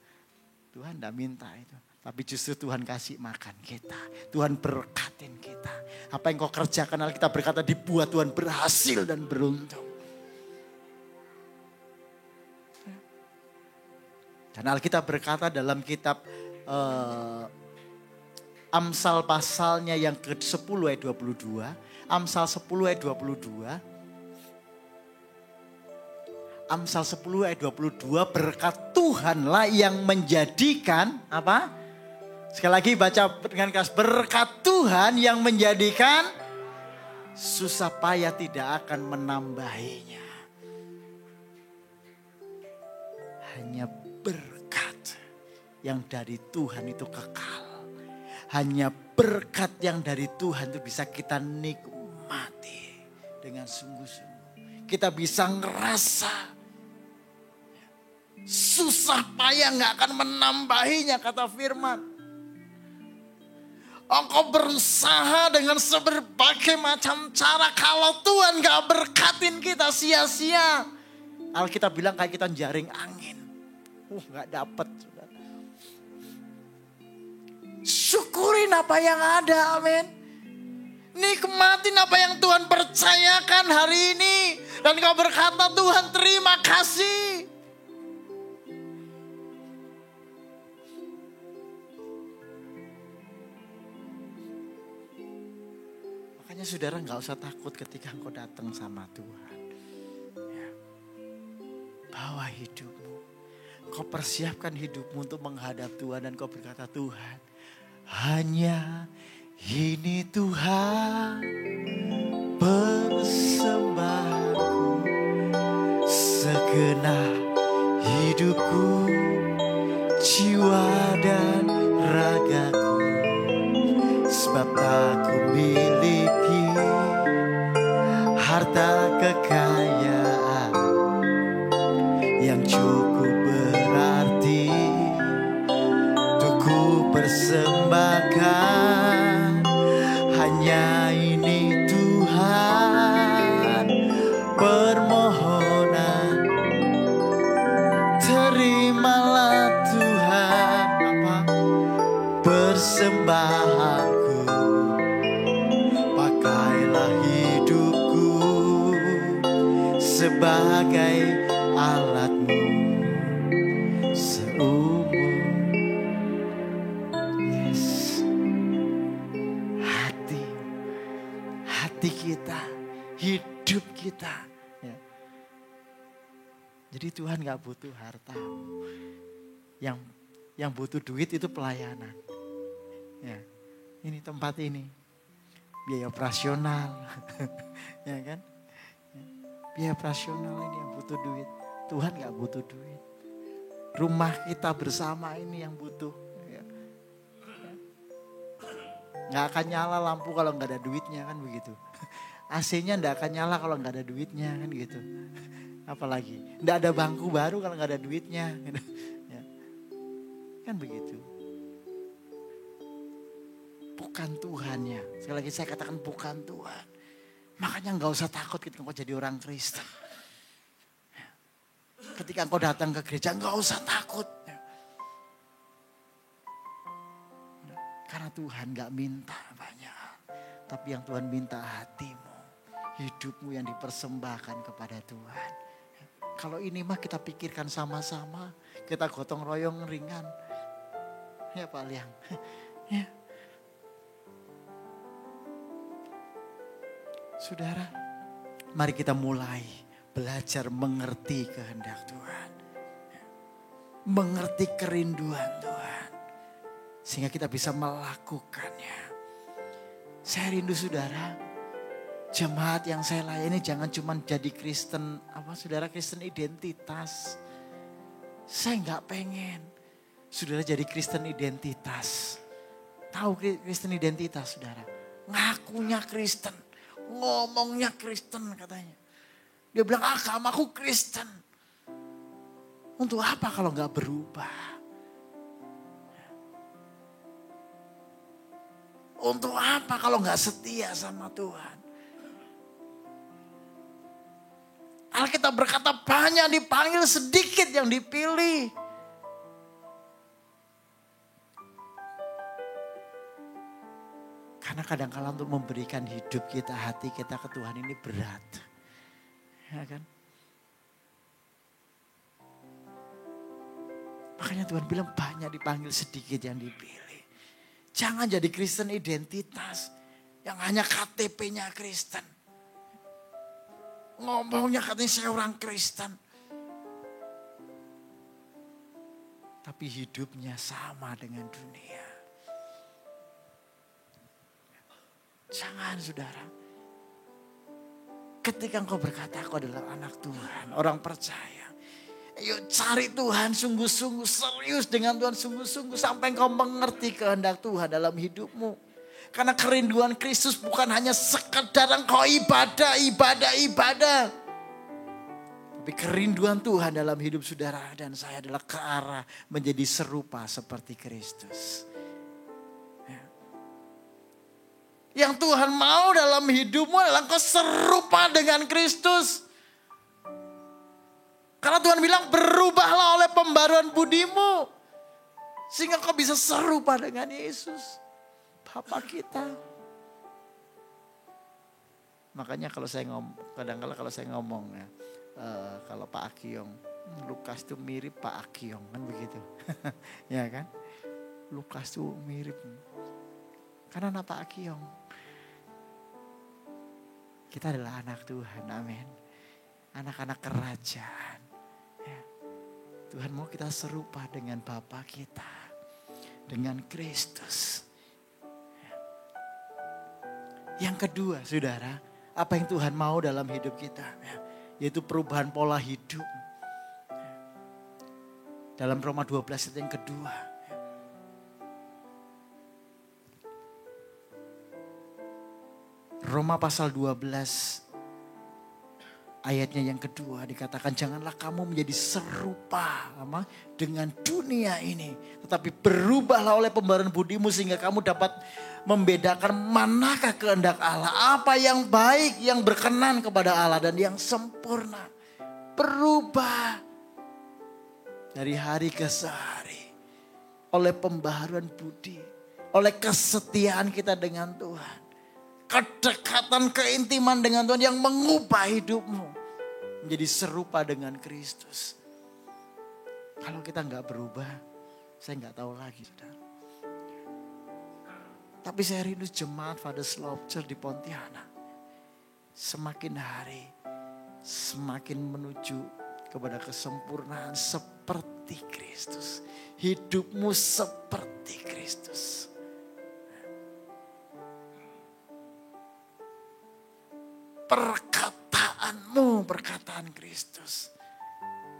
Tuhan gak minta itu. Tapi justru Tuhan kasih makan kita. Tuhan berkatin kita. Apa yang kau kerjakan Alkitab berkata dibuat Tuhan berhasil dan beruntung. Ya. Dan Alkitab berkata dalam kitab Amsal pasalnya yang ke-10 ayat 22. Amsal 10 ayat 22. Amsal 10 ayat 22 berkat Tuhanlah yang menjadikan apa? Sekali lagi baca dengan keras. Berkat Tuhan yang menjadikan susah payah tidak akan menambahinya. Hanya berkat yang dari Tuhan itu kekal. Hanya berkat yang dari Tuhan itu bisa kita nikmati dengan sungguh-sungguh. kita bisa ngerasa susah payah gak akan menambahinya, kata firman. Engkau berusaha dengan berbagai macam cara, kalau Tuhan gak berkatin kita sia-sia. Alkitab bilang kayak kita jaring angin. Gak dapet. Syukurin apa yang ada, amin. Nikmatin apa yang Tuhan percayakan hari ini. Dan kau berkata, Tuhan terima kasih. Makanya saudara gak usah takut ketika engkau datang sama Tuhan. Ya. Bawa hidupmu. Kau persiapkan hidupmu untuk menghadap Tuhan. Dan kau berkata, Tuhan, hanya ini Tuhan persembahanku, segenap hidupku, jiwa dan ragaku. Sebab tak ku miliki harta kekayaan yang cukup berarti untuk ku persembahkan. Hanya ini Tuhan permohonan, terimalah Tuhan apa persembahanku. Pakailah hidupku sebagai alatmu seumur. Yes. Hati kita, hidup kita. Ya. Jadi Tuhan gak butuh harta. Yang butuh duit itu pelayanan. Ya. Ini tempat ini. Biaya operasional. Ya kan? Biaya operasional ini yang butuh duit. Tuhan gak butuh duit. Rumah kita bersama ini yang butuh. Ya. Gak akan nyala lampu kalau gak ada duitnya, kan begitu. AC-nya gak akan nyala kalau gak ada duitnya, kan gitu. Apalagi gak ada bangku baru kalau gak ada duitnya. Ya. Kan begitu. Bukan Tuhannya. Sekali lagi saya katakan bukan Tuhan. Makanya gak usah takut ketika engkau jadi orang Kristen. Ketika engkau datang ke gereja gak usah takut. Karena Tuhan gak minta banyak. Tapi yang Tuhan minta hatimu. Hidupmu yang dipersembahkan kepada Tuhan. Kalau ini mah kita pikirkan sama-sama. Kita gotong royong ringan. Ya Pak Liang. Ya. Saudara, mari kita mulai belajar mengerti kehendak Tuhan. Mengerti kerinduan Tuhan. Sehingga kita bisa melakukannya. Saya rindu saudara, jemaat yang saya layani jangan cuma jadi Kristen, saudara, Kristen identitas. Saya gak pengen saudara jadi Kristen identitas. Tahu Kristen identitas saudara? Ngakunya Kristen, ngomongnya Kristen katanya. Dia bilang agamaku Kristen. Untuk apa kalau gak berubah? Untuk apa kalau gak setia sama Tuhan? Alkitab berkata banyak dipanggil, sedikit yang dipilih. Karena kadang-kala untuk memberikan hidup kita, hati kita ke Tuhan ini berat. Ya kan? Makanya Tuhan bilang banyak dipanggil, sedikit yang dipilih. Jangan jadi Kristen identitas yang hanya KTP-nya Kristen. Ngomongnya katanya saya orang Kristen. Tapi hidupnya sama dengan dunia. Jangan saudara. Ketika engkau berkata aku adalah anak Tuhan, orang percaya. Ayo cari Tuhan sungguh-sungguh, serius dengan Tuhan sungguh-sungguh. Sampai engkau mengerti kehendak Tuhan dalam hidupmu. Karena kerinduan Kristus bukan hanya sekedar engkau ibadah. Tapi kerinduan Tuhan dalam hidup saudara dan saya adalah ke arah menjadi serupa seperti Kristus. Ya. Yang Tuhan mau dalam hidupmu adalah engkau serupa dengan Kristus. Karena Tuhan bilang berubahlah oleh pembaruan budimu. Sehingga kau bisa serupa dengan Yesus. Bapa kita. Makanya kalau saya kadang-kadang kalau saya ngomong ya. Kalau Pak Akiong, Lukas tuh mirip Pak Akiong kan begitu. Ya kan? Lukas tuh mirip. Karena anak Pak Akiong. Kita adalah anak Tuhan, amin. Anak-anak kerajaan. Ya. Tuhan mau kita serupa dengan Bapa kita. Dengan Kristus. Ya. Yang kedua saudara, apa yang Tuhan mau dalam hidup kita? Ya. Yaitu perubahan pola hidup. Dalam Roma 12 itu yang kedua. Roma pasal 12 ayatnya yang kedua dikatakan janganlah kamu menjadi serupa dengan dunia ini. Tetapi berubahlah oleh pembaruan budimu sehingga kamu dapat membedakan manakah kehendak Allah. Apa yang baik, yang berkenan kepada Allah dan yang sempurna. Berubah dari hari ke hari. Oleh pembaharuan budi. Oleh kesetiaan kita dengan Tuhan. Kedekatan, keintiman dengan Tuhan yang mengubah hidupmu. Menjadi serupa dengan Kristus. Kalau kita gak berubah, saya gak tahu lagi saudara. Tapi saya rindu jemaat Father's Love Church di Pontianak. Semakin hari, semakin menuju kepada kesempurnaan seperti Kristus. Hidupmu seperti Kristus. Perkataanmu perkataan Kristus.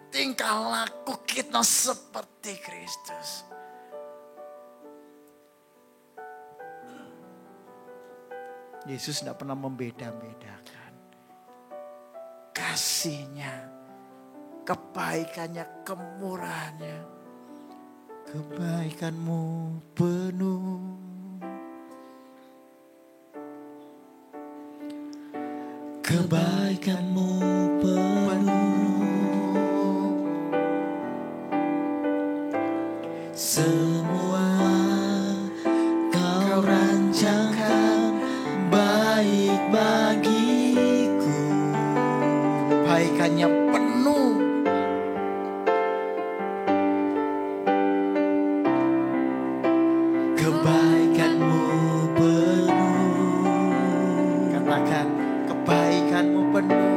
Tingkah laku kita seperti Kristus. Yesus tidak pernah membeda-bedakan. Kasihnya, kebaikannya, kemurahannya. Kebaikanmu penuh. Kebaikanmu penuh. Semua kau rancangkan baik bagiku. Kebaikannya penuh. Kebaikanmu penuh. Katakan kebaikanmu penuh.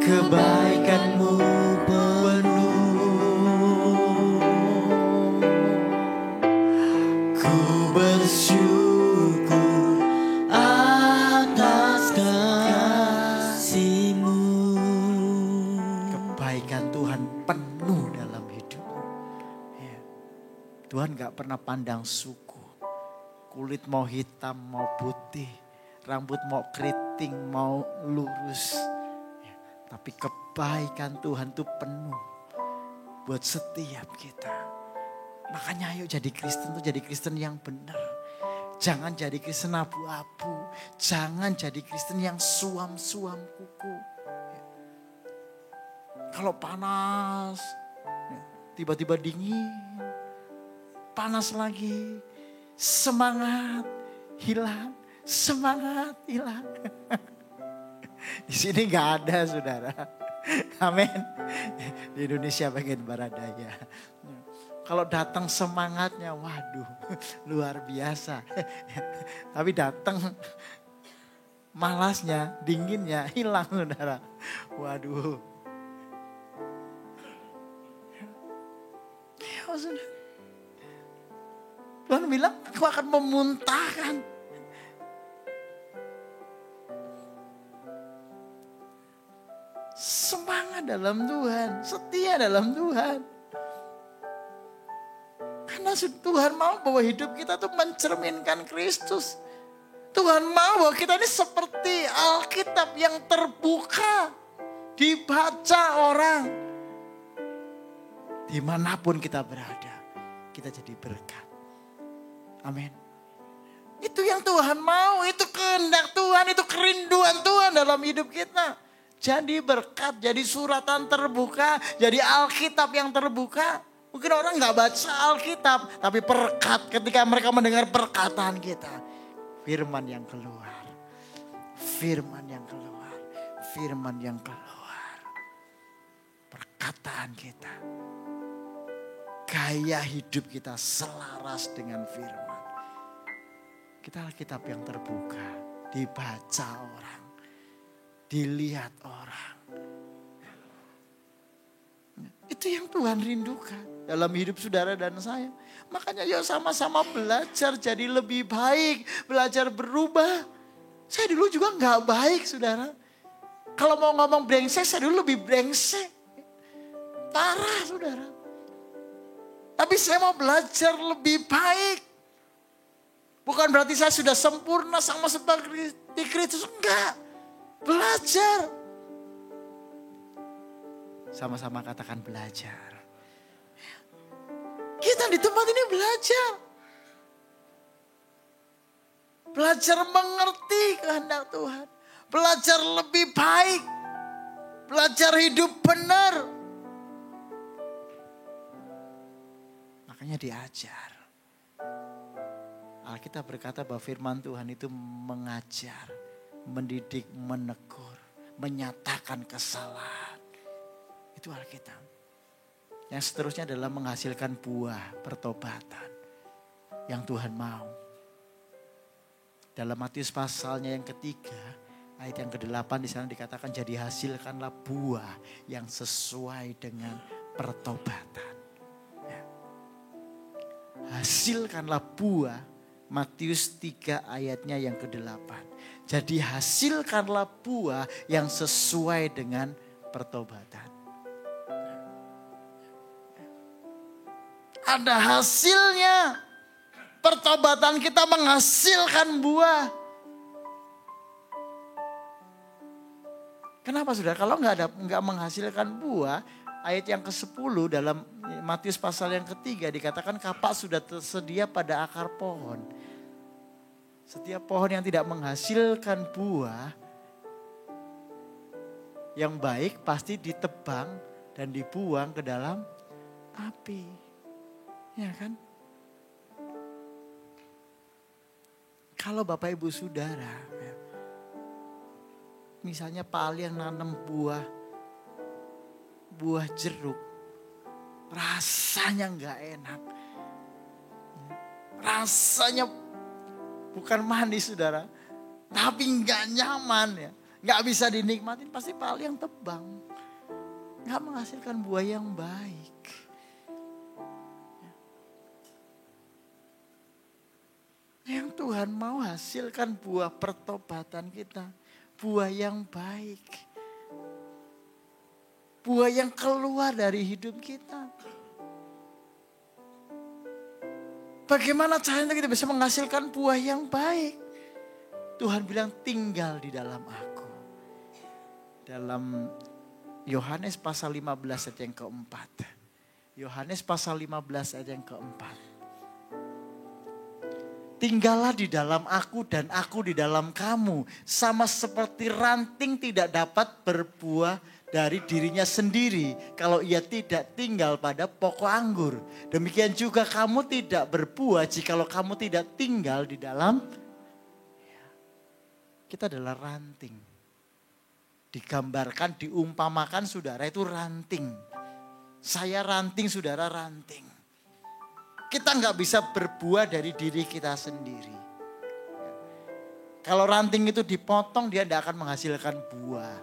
Kebaikanmu penuh. Ku bersyukur atas kasih-Mu. Kebaikan Tuhan penuh dalam hidupmu. Ya. Tuhan gak pernah pandang suku. Kulit mau hitam mau putih. Rambut mau keriting mau lurus. Ya. Tapi kebaikan Tuhan tuh penuh. Buat setiap kita. Makanya ayo jadi Kristen tuh jadi Kristen yang benar. Jangan jadi Kristen abu-abu. Jangan jadi Kristen yang suam-suam kuku. Ya. Kalau panas, ya, tiba-tiba dingin. Panas lagi. Semangat hilang. Semangat hilang. Di sini gak ada saudara. Amin. Di Indonesia bagian barat daya. Kalau datang semangatnya, waduh, luar biasa. Tapi datang malasnya, dinginnya hilang saudara. Waduh. Ya, saudara. Tuhan bilang, aku akan memuntahkan. Semangat dalam Tuhan, setia dalam Tuhan. Karena Tuhan mau bahwa hidup kita tuh mencerminkan Kristus. Tuhan mau bahwa kita ini seperti Alkitab yang terbuka. dibaca orang. Dimanapun kita berada, kita jadi berkat. Amin. Itu yang Tuhan mau, itu kehendak Tuhan, itu kerinduan Tuhan dalam hidup kita. Jadi berkat, jadi suratan terbuka, jadi Alkitab yang terbuka. Mungkin orang gak baca Alkitab, tapi berkat ketika mereka mendengar perkataan kita. Firman yang keluar, firman yang keluar, firman yang keluar. Perkataan kita, gaya hidup kita selaras dengan firman. Kita Alkitab yang terbuka, dibaca orang, dilihat orang. Itu yang Tuhan rindukan dalam hidup saudara dan saya. Makanya yuk sama-sama belajar jadi lebih baik, belajar berubah. Saya dulu juga gak baik saudara. Kalau mau ngomong brengsek, saya dulu lebih brengsek. Parah saudara. Tapi saya mau belajar lebih baik. Bukan berarti saya sudah sempurna sama seperti Kristus. Enggak. Belajar. Sama-sama katakan belajar. Kita di tempat ini belajar. Belajar mengerti kehendak Tuhan. Belajar lebih baik. Belajar hidup benar. Makanya diajar. Alkitab berkata bahwa firman Tuhan itu mengajar, mendidik, menegur, menyatakan kesalahan. Itu Alkitab. Yang seterusnya adalah menghasilkan buah pertobatan yang Tuhan mau. Dalam Matius pasalnya yang ketiga, ayat yang ke-8 di sana dikatakan jadi hasilkanlah buah yang sesuai dengan pertobatan. Ya. Hasilkanlah buah. Matius 3 ayatnya yang ke-8. Jadi hasilkanlah buah yang sesuai dengan pertobatan. Ada hasilnya. Pertobatan kita menghasilkan buah. Kenapa saudara? Kalau nggak menghasilkan buah, ayat yang ke-10 dalam Matius pasal yang ketiga dikatakan kapak sudah tersedia pada akar pohon. Setiap pohon yang tidak menghasilkan buah yang baik pasti ditebang dan dibuang ke dalam api. Ya kan? Kalau Bapak Ibu Saudara, misalnya Pak Ali yang nanam buah jeruk, rasanya nggak enak, rasanya bukan manis saudara, tapi nggak nyaman ya, nggak bisa dinikmatin, pasti Pak Ali yang tebang, nggak menghasilkan buah yang baik. Yang Tuhan mau hasilkan buah pertobatan kita, buah yang baik. Buah yang keluar dari hidup kita. Bagaimana caranya kita bisa menghasilkan buah yang baik? Tuhan bilang tinggal di dalam aku. Dalam Yohanes pasal 15 ayat yang keempat. Yohanes pasal 15 ayat yang keempat. Tinggallah di dalam aku dan aku di dalam kamu. Sama seperti ranting tidak dapat berbuah dari dirinya sendiri kalau ia tidak tinggal pada pokok anggur. Demikian juga kamu tidak berbuah jikalau kamu tidak tinggal di dalam. Kita adalah ranting. Digambarkan, diumpamakan saudara itu ranting. Saya ranting, saudara ranting. Kita nggak bisa berbuah dari diri kita sendiri. Kalau ranting itu dipotong dia tidak akan menghasilkan buah.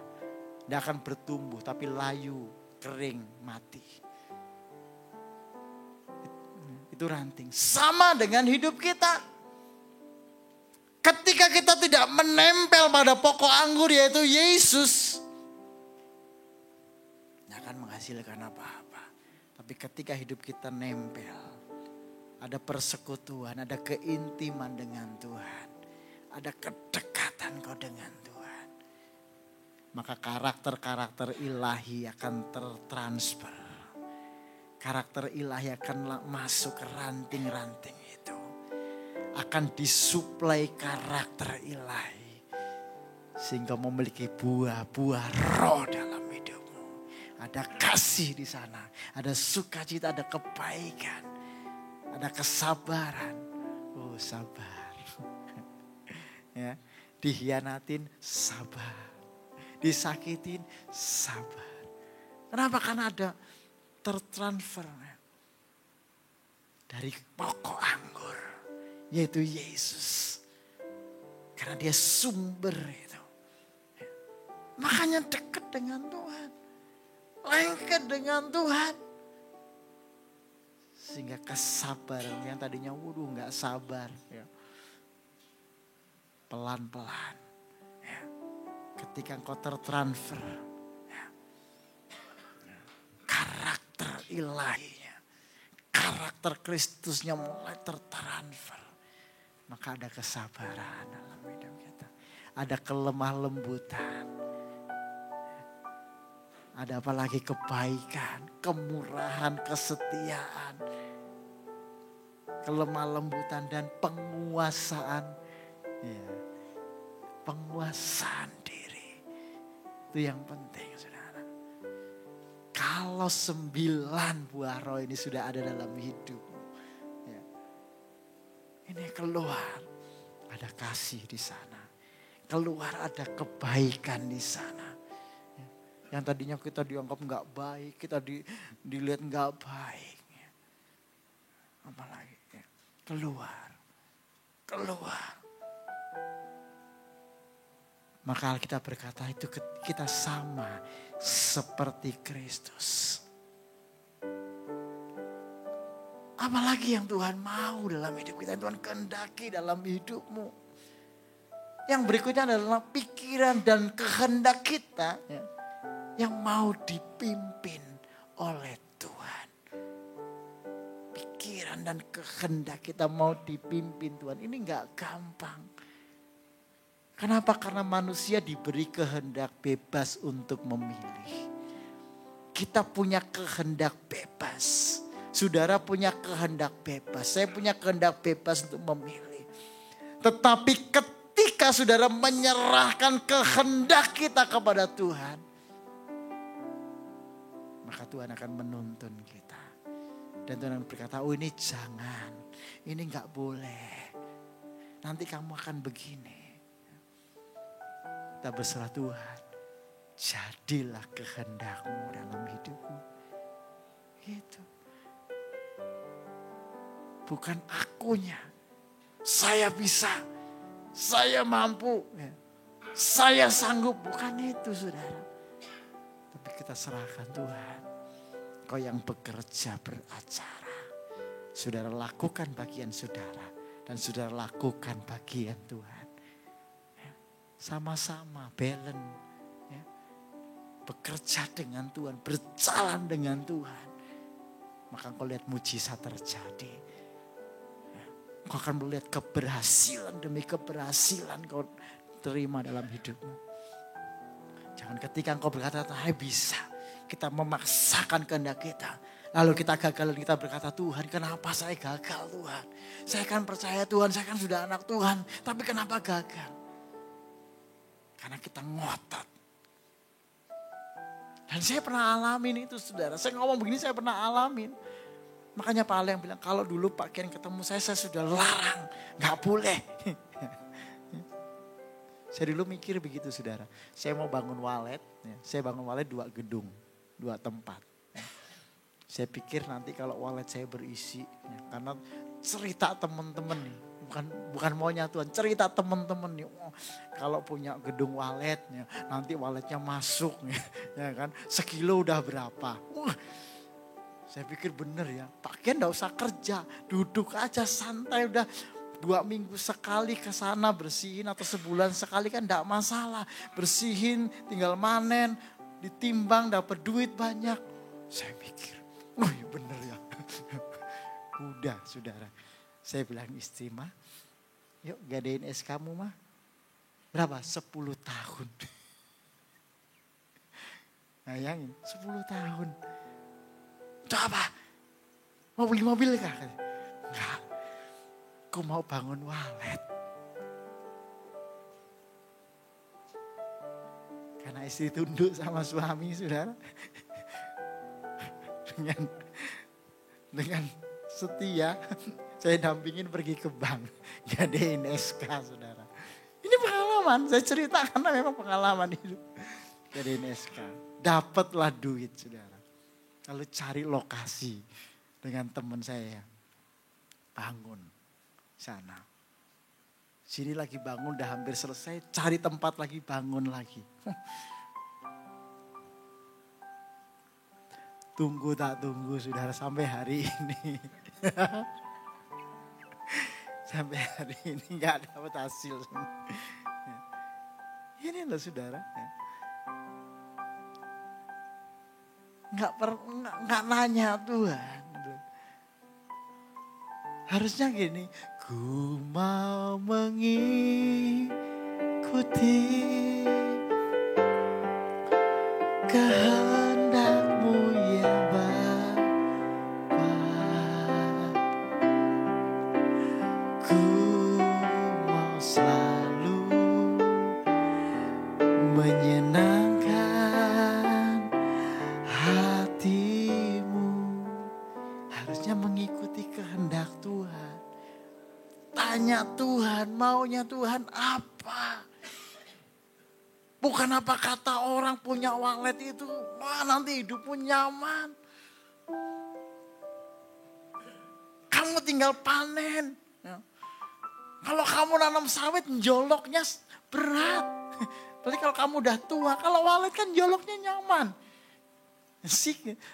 Tidak akan bertumbuh tapi layu, kering, mati. Itu ranting. Sama dengan hidup kita. Ketika kita tidak menempel pada pokok anggur yaitu Yesus. Tidak akan menghasilkan apa-apa. Tapi ketika hidup kita nempel. Ada persekutuan, ada keintiman dengan Tuhan. Ada kedekatan kau dengan Tuhan. maka karakter-karakter ilahi akan tertransfer. Karakter ilahi akan masuk ke ranting-ranting itu. Akan disuplai karakter ilahi. Sehingga memiliki buah-buah roh dalam hidupmu. Ada kasih di sana. Ada sukacita, ada kebaikan. Ada kesabaran. Oh, sabar. Ya, dihianatin sabar. Disakitin sabar. Kenapa? Karena ada tertransfer dari pokok anggur, yaitu Yesus. Karena dia sumber itu. Makanya dekat dengan Tuhan. Lengket dengan Tuhan. Sehingga kesabaran yang tadinya gak sabar. Ya. Pelan-pelan. Ya. Ketika engkau tertransfer. Ya. Karakter ilahinya. Karakter Kristusnya mulai tertransfer. Maka ada kesabaran dalam hidup kita. Ada kelemah lembutan. Ada apalagi kebaikan, kemurahan, kesetiaan. Kelemah lembutan dan penguasaan. Ya, penguasaan diri. Itu yang penting, saudara. Kalau 9 buah roh ini sudah ada dalam hidupmu. Ya, ini keluar. Ada kasih di sana. Keluar ada kebaikan di sana. Yang tadinya kita dianggap gak baik, kita dilihat gak baik. Apalagi ya. Keluar. Maka Alkitab berkata itu kita sama seperti Kristus. Apalagi yang Tuhan mau dalam hidup kita, yang Tuhan kehendaki dalam hidupmu. Yang berikutnya adalah pikiran dan kehendak kita ya, yang mau dipimpin oleh Tuhan. Pikiran dan kehendak kita mau dipimpin Tuhan. Ini gak gampang. Kenapa? Karena manusia diberi kehendak bebas untuk memilih. Kita punya kehendak bebas. Saudara punya kehendak bebas. Saya punya kehendak bebas untuk memilih. Tetapi ketika saudara menyerahkan kehendak kita kepada Tuhan, maka Tuhan akan menuntun kita. Dan Tuhan berkata, oh ini jangan. Ini gak boleh. Nanti kamu akan begini. Kita berserah Tuhan. Jadilah kehendakmu dalam hidupmu. Gitu. Bukan akunya. Saya bisa. Saya mampu. Saya sanggup. Bukan itu, saudara. Tapi kita serahkan Tuhan. Kau yang bekerja beracara. Saudara lakukan bagian saudara. Dan saudara lakukan bagian Tuhan. Sama-sama balance. Ya. Bekerja dengan Tuhan. Berjalan dengan Tuhan. Maka kau lihat mujizat terjadi. Ya. Kau akan melihat keberhasilan demi keberhasilan kau terima dalam hidupmu. Jangan ketika engkau berkata, saya bisa. Kita memaksakan kehendak kita. Lalu kita gagal dan kita berkata, Tuhan kenapa saya gagal Tuhan. Saya kan percaya Tuhan, saya kan sudah anak Tuhan. Tapi kenapa gagal? Karena kita ngotot. Dan saya pernah alamin itu saudara. Saya ngomong begini saya pernah alamin. Makanya Pak Ale yang bilang, kalau dulu Pak Ken ketemu saya sudah larang. Gak boleh. Saya dulu mikir begitu saudara. Saya mau bangun walet. Ya. Saya bangun walet 2 gedung. 2 tempat. Ya. Saya pikir nanti kalau walet saya berisi. Ya, karena cerita teman-teman nih. Bukan maunya Tuhan. Cerita teman-teman nih. Oh, kalau punya gedung waletnya. Nanti waletnya masuk. Ya kan. Sekilo udah berapa. Saya pikir bener ya. Pak Ken gak usah kerja. Duduk aja santai udah. 2 minggu sekali ke sana bersihin atau sebulan sekali kan enggak masalah. Bersihin, tinggal manen, ditimbang dapat duit banyak. Saya pikir, oh iya bener ya. Udah saudara. Saya bilang istri mah, yuk gadein es kamu mah. Berapa? 10 tahun. Bayangin, 10 tahun. Untuk apa? Mau beli mobil kah? Enggak. Aku mau bangun walet. Karena istri tunduk sama suami, saudara. Dengan setia, saya dampingin pergi ke bank. Gadein SK, saudara. Ini pengalaman, saya cerita karena memang pengalaman hidup. Gadein SK. Dapatlah duit, saudara. Lalu cari lokasi dengan teman saya. Bangun sana. Sini lagi bangun, udah hampir selesai. Cari tempat lagi, bangun lagi. Tunggu tak tunggu, saudara, sampai hari ini. Sampai hari ini gak dapat hasil. Ini loh, saudara. Nggak nanya Tuhan. Harusnya gini, ku mau mengikuti kehendak-Mu ya Bapa. Ku mau selalu menyenangkan hati-Mu. Harusnya mengikuti kehendak Tuhan. Tanya Tuhan, maunya Tuhan apa? Bukan apa kata orang punya walet itu, wah nanti hidupmu nyaman. Kamu tinggal panen. Kalau kamu nanam sawit, joloknya berat. Berarti kalau kamu udah tua, kalau walet kan joloknya nyaman.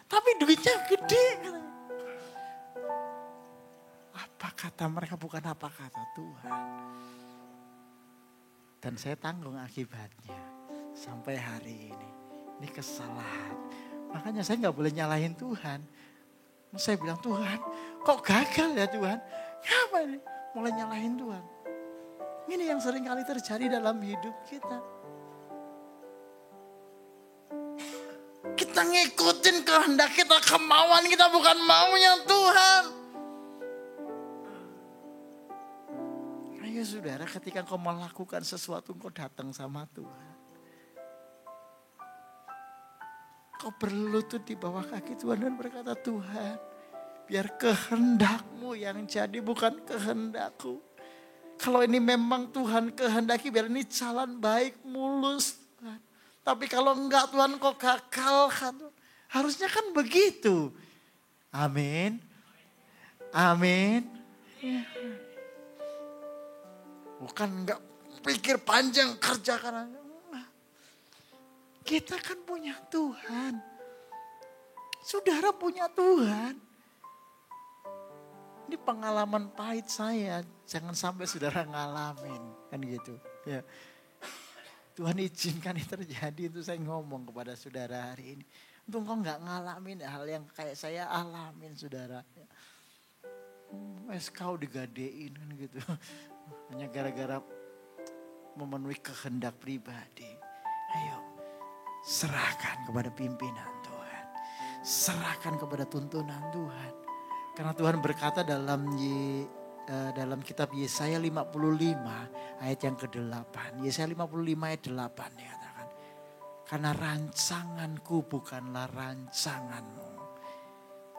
Tapi duitnya gede. Apa kata mereka, bukan apa kata Tuhan. Dan saya tanggung akibatnya sampai hari ini. Ini kesalahan. Makanya saya gak boleh nyalahin Tuhan. Saya bilang, Tuhan kok gagal ya Tuhan. Kenapa ini? Mulai nyalahin Tuhan. Ini yang sering kali terjadi dalam hidup kita. Kita ngikutin kehendak kita, kemauan kita, bukan maunya Tuhan. Ayo saudara, ketika kau melakukan sesuatu, kau datang sama Tuhan. Kau berlutut di bawah kaki Tuhan dan berkata, Tuhan, biar kehendak-Mu yang jadi, bukan kehendakku. Kalau ini memang Tuhan kehendaki, biar ini jalan baik, mulus. Tuhan. Tapi kalau enggak Tuhan, kau gagalkan. Harusnya kan begitu. Amin. Amin. Bukan enggak pikir panjang, kerjakan. Kita kan punya Tuhan. Saudara punya Tuhan. Ini pengalaman pahit saya. Jangan sampai saudara ngalamin. Kan gitu. Ya. Tuhan izinkan ini terjadi. Itu saya ngomong kepada saudara hari ini. Untung kau gak ngalamin hal yang kayak saya alamin saudara. Kau digadein kan gitu. Hanya gara-gara memenuhi kehendak pribadi. Ayo serahkan kepada pimpinan Tuhan. Serahkan kepada tuntunan Tuhan. Karena Tuhan berkata dalam kitab Yesaya 55 ayat yang ke-8. Yesaya 55 ayat 8 dikatakan. Karena rancanganku bukanlah rancanganmu.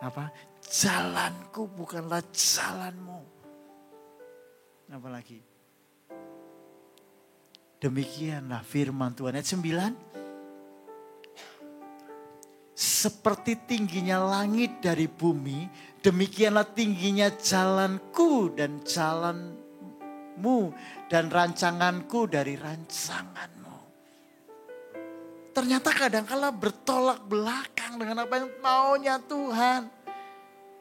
Apa? Jalanku bukanlah jalanmu. Apalagi? Demikianlah firman Tuhan. Ayat 9. Seperti tingginya langit dari bumi, demikianlah tingginya jalanku dan jalanmu dan rancanganku dari rancanganmu. Ternyata kadang-kala bertolak belakang dengan apa yang maunya Tuhan.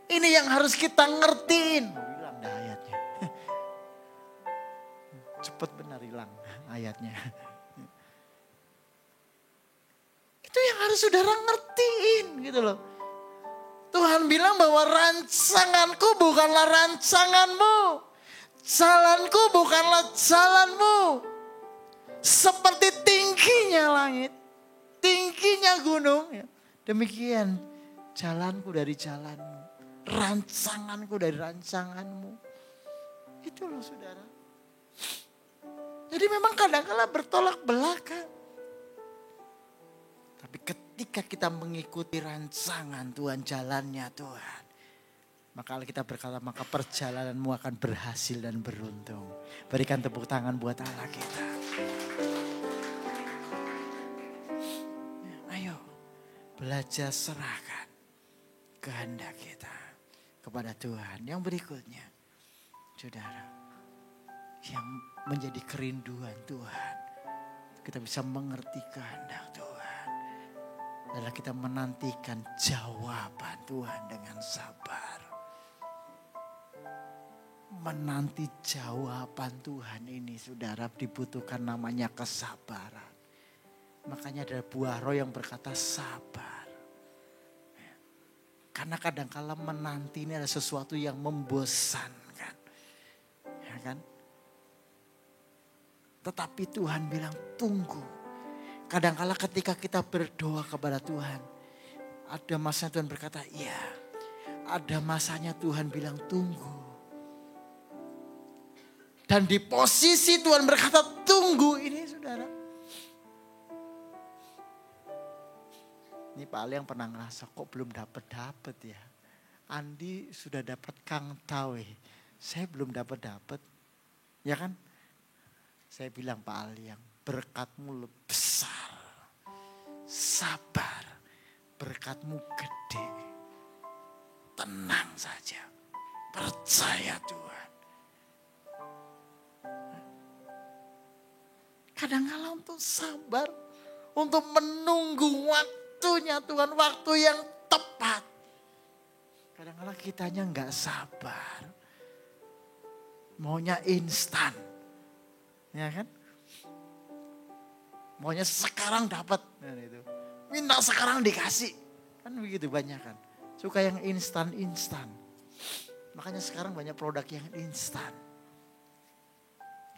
Ini yang harus kita ngertiin. Hilang dah ayatnya. Cepet benar hilang ayatnya. Itu yang harus saudara ngertiin gitu loh. Tuhan bilang bahwa rancanganku bukanlah rancanganmu. Jalanku bukanlah jalanmu. Seperti tingginya langit. tingginya gunung, ya, demikian jalanku dari jalanmu, rancanganku dari rancanganmu. Itu loh saudara. Jadi memang kadang-kala bertolak belakang. Tapi ketika kita mengikuti rancangan Tuhan, jalannya Tuhan, maka kita berkata, maka perjalananmu akan berhasil dan beruntung. Berikan tepuk tangan buat Allah kita. Ayo belajar serahkan kehendak kita kepada Tuhan. Yang berikutnya, saudara, yang menjadi kerinduan Tuhan, kita bisa mengerti kehendak Tuhan, adalah kita menantikan jawaban Tuhan dengan sabar. Menanti jawaban Tuhan ini saudara dibutuhkan namanya kesabaran. Makanya ada buah roh yang berkata sabar. Karena kadang-kala menanti ini adalah sesuatu yang membosankan. Ya kan? Tetapi Tuhan bilang tunggu. Kadang-kala ketika kita berdoa kepada Tuhan, ada masanya Tuhan berkata iya. Ada masanya Tuhan bilang tunggu. Dan di posisi Tuhan berkata tunggu ini saudara. Ini Pak Ali yang pernah ngerasa kok belum dapat ya. Andi sudah dapat Kang Tawe. Saya belum dapat. Ya kan? Saya bilang Pak Ali yang berkatmu lebih besar. Sabar. Berkatmu gede. Tenang saja. Percaya Tuhan. Kadang-kala untuk sabar. Untuk menunggu waktunya Tuhan. Waktu yang tepat. Kadang-kala kitanya gak sabar. Maunya instan. Ya kan? Maunya sekarang dapat. Nah, itu. Minta sekarang dikasih. Kan begitu banyak kan. Suka yang instan-instan. Makanya sekarang banyak produk yang instan.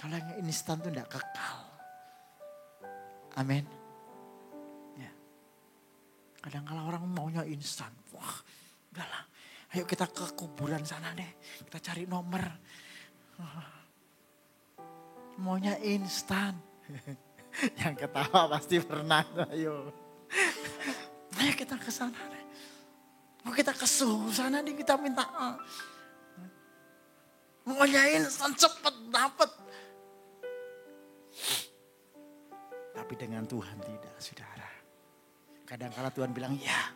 Kalau yang instan itu tidak kekal. Amin. Ya. Kadang-kadang orang maunya instan. Wah, udahlah. Ayo kita ke kuburan sana deh. Kita cari nomor. Maunya instan. Yang ketawa pasti pernah. Ayo kita ke sana deh. Mau kita ke sana nih kita minta. Maunya instan cepet dapat. Tapi dengan Tuhan tidak, saudara. Kadang-kala Tuhan bilang ya.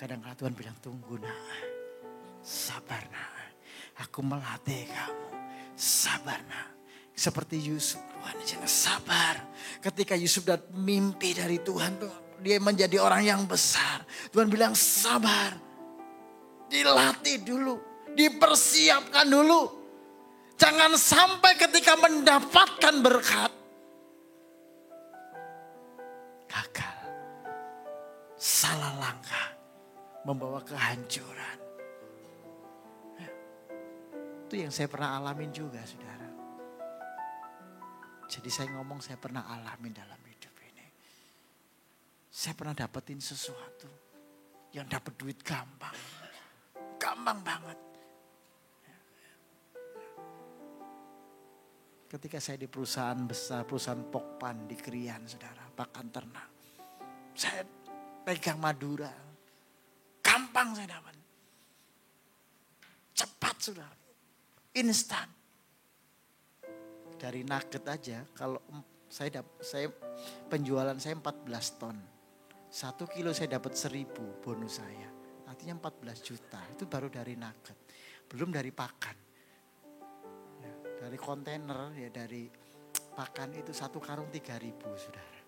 Kadang-kala Tuhan bilang tunggu nak. Sabar nak. Aku melatih kamu. Sabar nak. Seperti Yusuf, Tuhan jangan sabar. Ketika Yusuf dan mimpi dari Tuhan, dia menjadi orang yang besar. Tuhan bilang sabar. Dilatih dulu. Dipersiapkan dulu. Jangan sampai ketika mendapatkan berkat. Gagal. Salah langkah. Membawa kehancuran. Itu yang saya pernah alamin juga saudara. Jadi saya ngomong saya pernah alamin dalam hidup ini. Saya pernah dapetin sesuatu. Yang dapat duit gampang. Gampang banget. Ketika saya di perusahaan besar, perusahaan Pokpan di Krian saudara. Pakan ternak. Saya pegang Madura. Gampang saya dapat. Cepat saudara. Instan. Dari nugget aja kalau saya penjualan saya 14 ton. 1 kilo saya dapat 1.000 bonus saya. Artinya 14 juta. Itu baru dari nugget. Belum dari pakan. Ya, dari kontainer ya dari pakan itu 1 karung 3.000 saudara.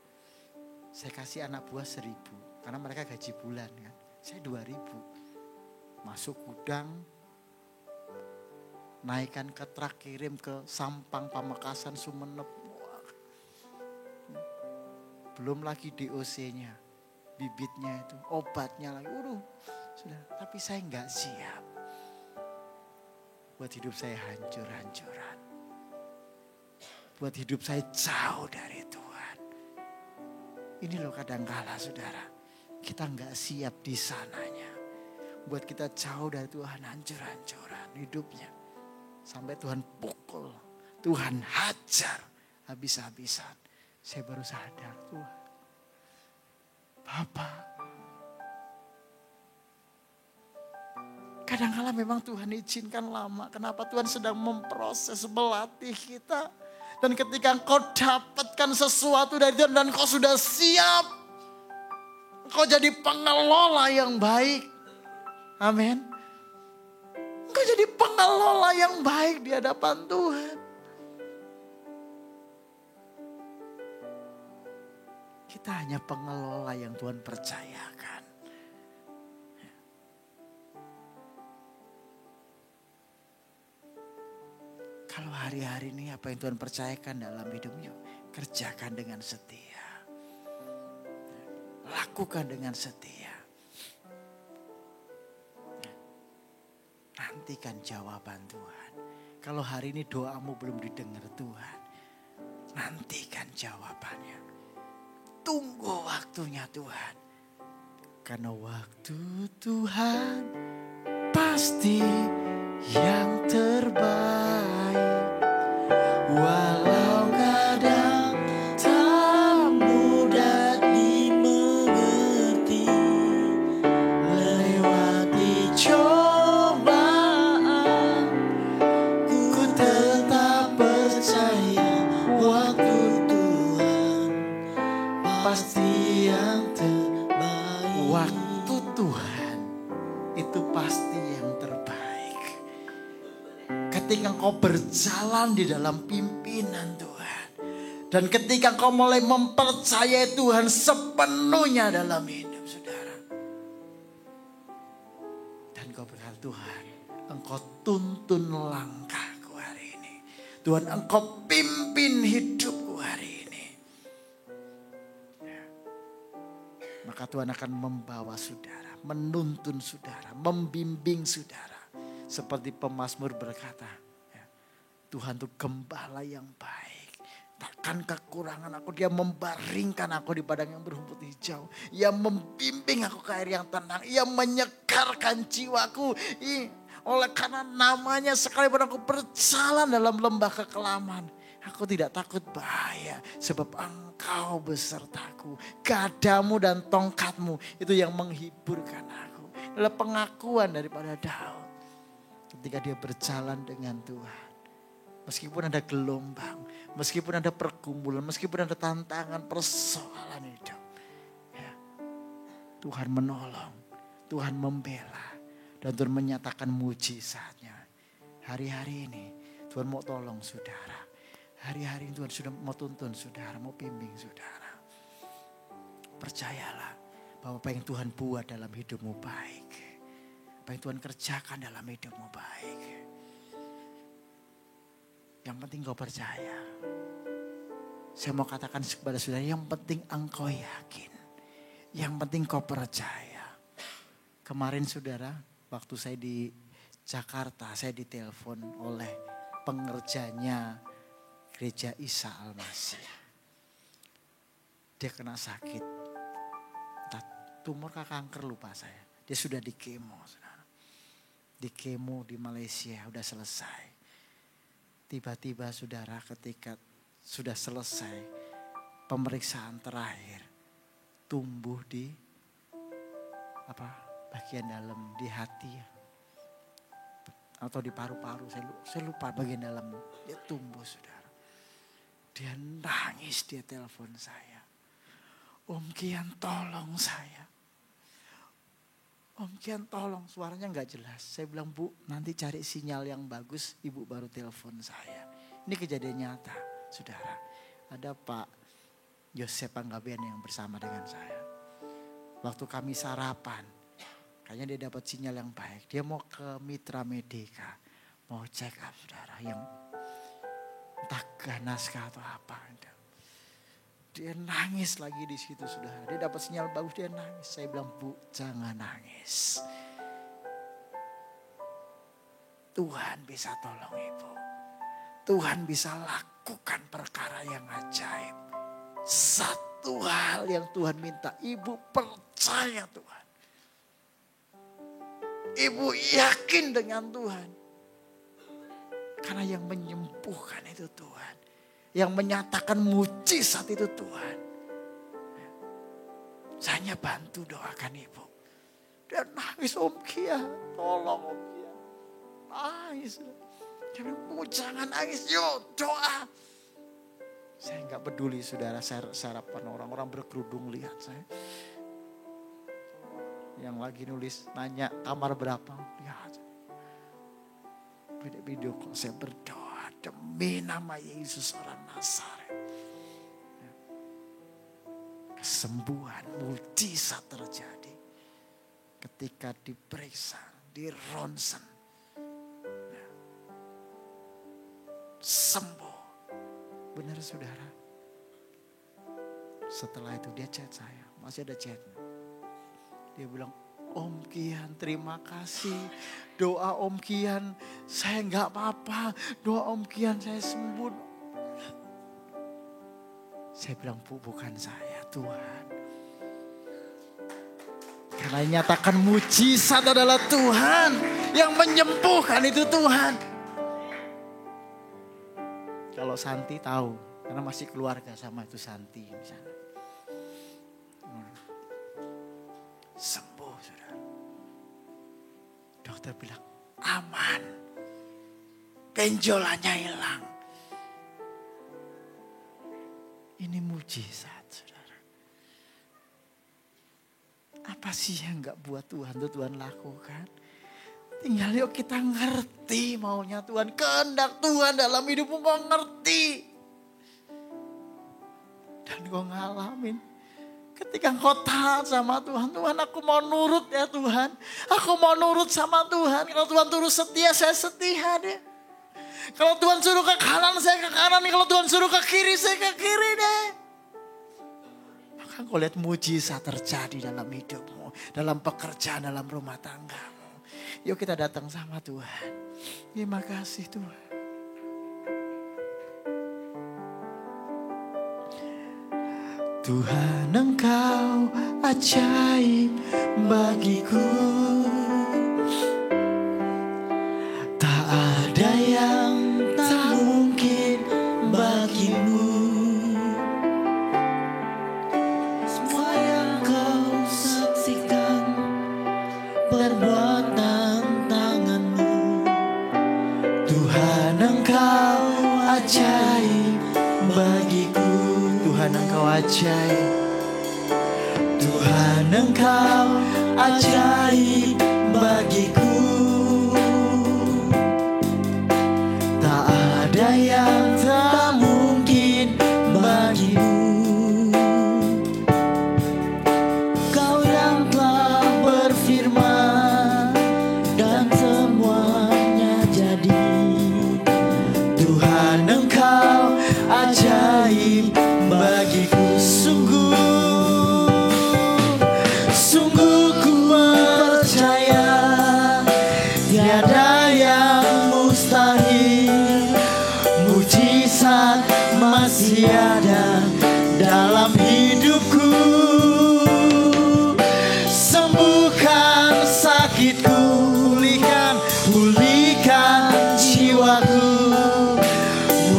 Saya kasih anak buah 1.000. Karena mereka gaji bulan kan. Saya 2.000. Masuk gudang. Naikkan ke truk kirim ke Sampang, Pamekasan, Sumeneb. Belum lagi DOC-nya, bibitnya itu, obatnya lagi. Sudah. Tapi saya nggak siap. Buat hidup saya hancur-hancuran. Buat hidup saya jauh dari Tuhan. Ini loh kadangkala saudara, kita nggak siap di sananya. Buat kita jauh dari Tuhan, hancur-hancuran hidupnya. Sampai Tuhan pukul, Tuhan hajar habis-habisan. Saya baru sadar, Tuhan, Bapa, kadang-kala memang Tuhan izinkan lama. Kenapa Tuhan sedang memproses, melatih kita. Dan ketika engkau dapatkan sesuatu dari Tuhan dan engkau sudah siap, engkau jadi pengelola yang baik. Amin. Engkau jadi pengelola yang baik di hadapan Tuhan. Kita hanya pengelola yang Tuhan percayakan. Kalau hari-hari ini apa yang Tuhan percayakan dalam hidupmu, kerjakan dengan setia. Lakukan dengan setia. Nantikan jawaban Tuhan. Kalau hari ini doamu belum didengar Tuhan, nantikan jawabannya. Tunggu waktunya Tuhan. Karena waktu Tuhan pasti yang terbaik. Walau kadang tak mudah dimengerti, lewati cobaan, ku tetap percaya waktu Tuhan pasti yang terbaik. Waktu Tuhan itu pasti yang terbaik. Ketika engkau berjalan di dalam pimpinan Tuhan. Dan ketika engkau mulai mempercayai Tuhan sepenuhnya dalam hidup saudara. Dan engkau berkata, Tuhan, engkau tuntun langkahku hari ini. Tuhan, engkau pimpin hidupku hari ini. Ya. Maka Tuhan akan membawa saudara, menuntun saudara, membimbing saudara. Seperti pemazmur berkata, ya, Tuhan itu gembala yang baik. Takkan kekurangan aku. Dia membaringkan aku di padang yang berumput hijau. Ia membimbing aku ke air yang tenang. Ia menyegarkan jiwaku. Oleh karena namanya sekalipun aku berjalan dalam lembah kekelaman, aku tidak takut bahaya. Sebab engkau besertaku. Gadamu dan tongkatmu itu yang menghiburkan aku. Adalah pengakuan daripada Daud. Ketika dia berjalan dengan Tuhan. Meskipun ada gelombang. Meskipun ada pergumulan. Meskipun ada tantangan, persoalan hidup. Ya. Tuhan menolong. Tuhan membela. Dan Tuhan menyatakan mujizatnya. Hari-hari ini Tuhan mau tolong saudara. Hari-hari ini Tuhan sudah mau tuntun saudara. Mau bimbing saudara. Percayalah bahwa apa yang Tuhan buat dalam hidupmu baik. Apa yang Tuhan kerjakan dalam hidupmu baik. Yang penting kau percaya. Saya mau katakan kepada saudara, yang penting engkau yakin. Yang penting kau percaya. Kemarin saudara, waktu saya di Jakarta, saya ditelepon oleh pengerjanya Gereja Isa Al-Masih. Dia kena sakit. Tumor kanker lupa saya. Dia sudah di kemo saudara. Di kemo di Malaysia udah selesai. Tiba-tiba saudara ketika sudah selesai pemeriksaan terakhir, tumbuh di bagian dalam di hati atau di paru-paru, saya lupa bagian dalam, dia tumbuh saudara. Dia nangis, dia telepon saya, Om Kian tolong saya. Om Kian tolong, suaranya gak jelas. Saya bilang, Bu, nanti cari sinyal yang bagus. Ibu baru telepon saya. Ini kejadian nyata, saudara. Ada Pak Yosef Panggabean yang bersama dengan saya. Waktu kami sarapan, kayaknya dia dapat sinyal yang baik. Dia mau ke Mitra Medika. Mau check up saudara, yang entah ganas kah atau apa. Dia nangis lagi di situ saudara. Dia dapat sinyal bagus, dia nangis. Saya bilang, Bu, jangan nangis. Tuhan bisa tolong ibu. Tuhan bisa lakukan perkara yang ajaib. 1 satu hal yang Tuhan minta. Ibu percaya Tuhan. Ibu yakin dengan Tuhan. Karena yang menyembuhkan itu Tuhan. Yang menyatakan mujizat itu Tuhan. Saya hanya bantu doakan ibu. Dia nangis, Om Kia. Tolong Om Kia. Nangis. Dia bilang, jangan nangis, yuk doa. Saya nggak peduli saudara, sarapan orang-orang berkerudung lihat saya. Yang lagi nulis nanya kamar berapa, lihat. Video kok saya berdoa demi nama Yesus orang Nazaret. Kesembuhan, mujizat terjadi ketika diperiksa, di ronsen. Sembuh. Benar saudara. Setelah itu dia chat saya, masih ada chatnya. Dia bilang, Om Kian terima kasih. Doa Om Kian saya nggak apa-apa. Doa Om Kian saya sembuh. Saya bilang, bukan saya Tuhan. Karena yang nyatakan mujizat adalah Tuhan. Yang menyembuhkan itu Tuhan. Kalau Santi tahu, karena masih keluarga sama itu Santi misalnya. Sembuh saudara. Dokter bilang aman. Benjolannya hilang. Ini mujizat saudara. Apa sih yang gak buat Tuhan itu Tuhan lakukan? Tinggal yuk kita ngerti maunya Tuhan. Kehendak Tuhan dalam hidupmu kau ngerti. Dan kau ngalamin. Ketika kau taat sama Tuhan. Tuhan aku mau nurut ya Tuhan. Aku mau nurut sama Tuhan. Kalau Tuhan turut setia saya setia deh. Kalau Tuhan suruh ke kanan saya ke kanan. Kalau Tuhan suruh ke kiri saya ke kiri deh. Maka kau lihat mujizat terjadi dalam hidupmu. Dalam pekerjaan, dalam rumah tanggamu. Yuk kita datang sama Tuhan. Terima kasih Tuhan. Tuhan Engkau ajaib bagiku. Tak ada yang tak mungkin bagimu. Semua yang kau saksikan perbuatan tanganmu. Tuhan Engkau ajaib bagiku. Tuhan Engkau ajaib. Tuhan Engkau ajaib bagiku. Tak ada yang tak mungkin bagimu. Kau yang telah berfirman dan semuanya jadi. Tuhan Engkau ajaib bagiku. Sungguh ku percaya tiada yang mustahil. Mujizat masih ada dalam hidupku. Sembuhkan sakitku, pulihkan jiwaku.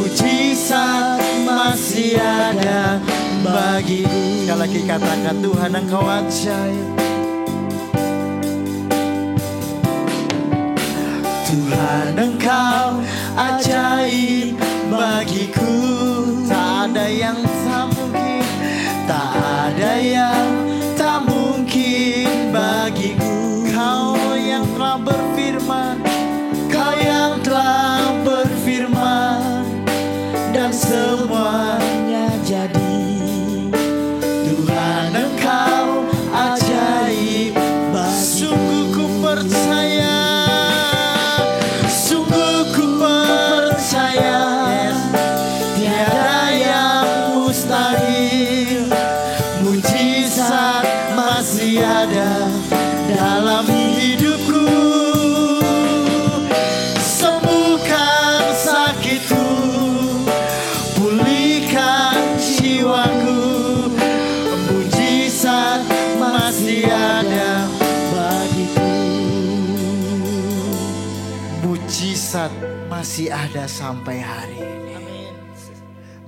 Mujizat masih ada bagiku. Sekali lagi katakan Tuhan Engkau ajaib. Tuhan Engkau ajaib bagiku. Tak ada yang tak mungkin. Tak ada yang tak mungkin bagiku. Kau yang telah berfirman. Kau yang telah berfirman. Dan semuanya jadi. Tuhan Engkau ajaib bagiku. Sungguh ku percaya. Sungguh ku percaya. Tiada yang Mujizat masih ada sampai hari ini.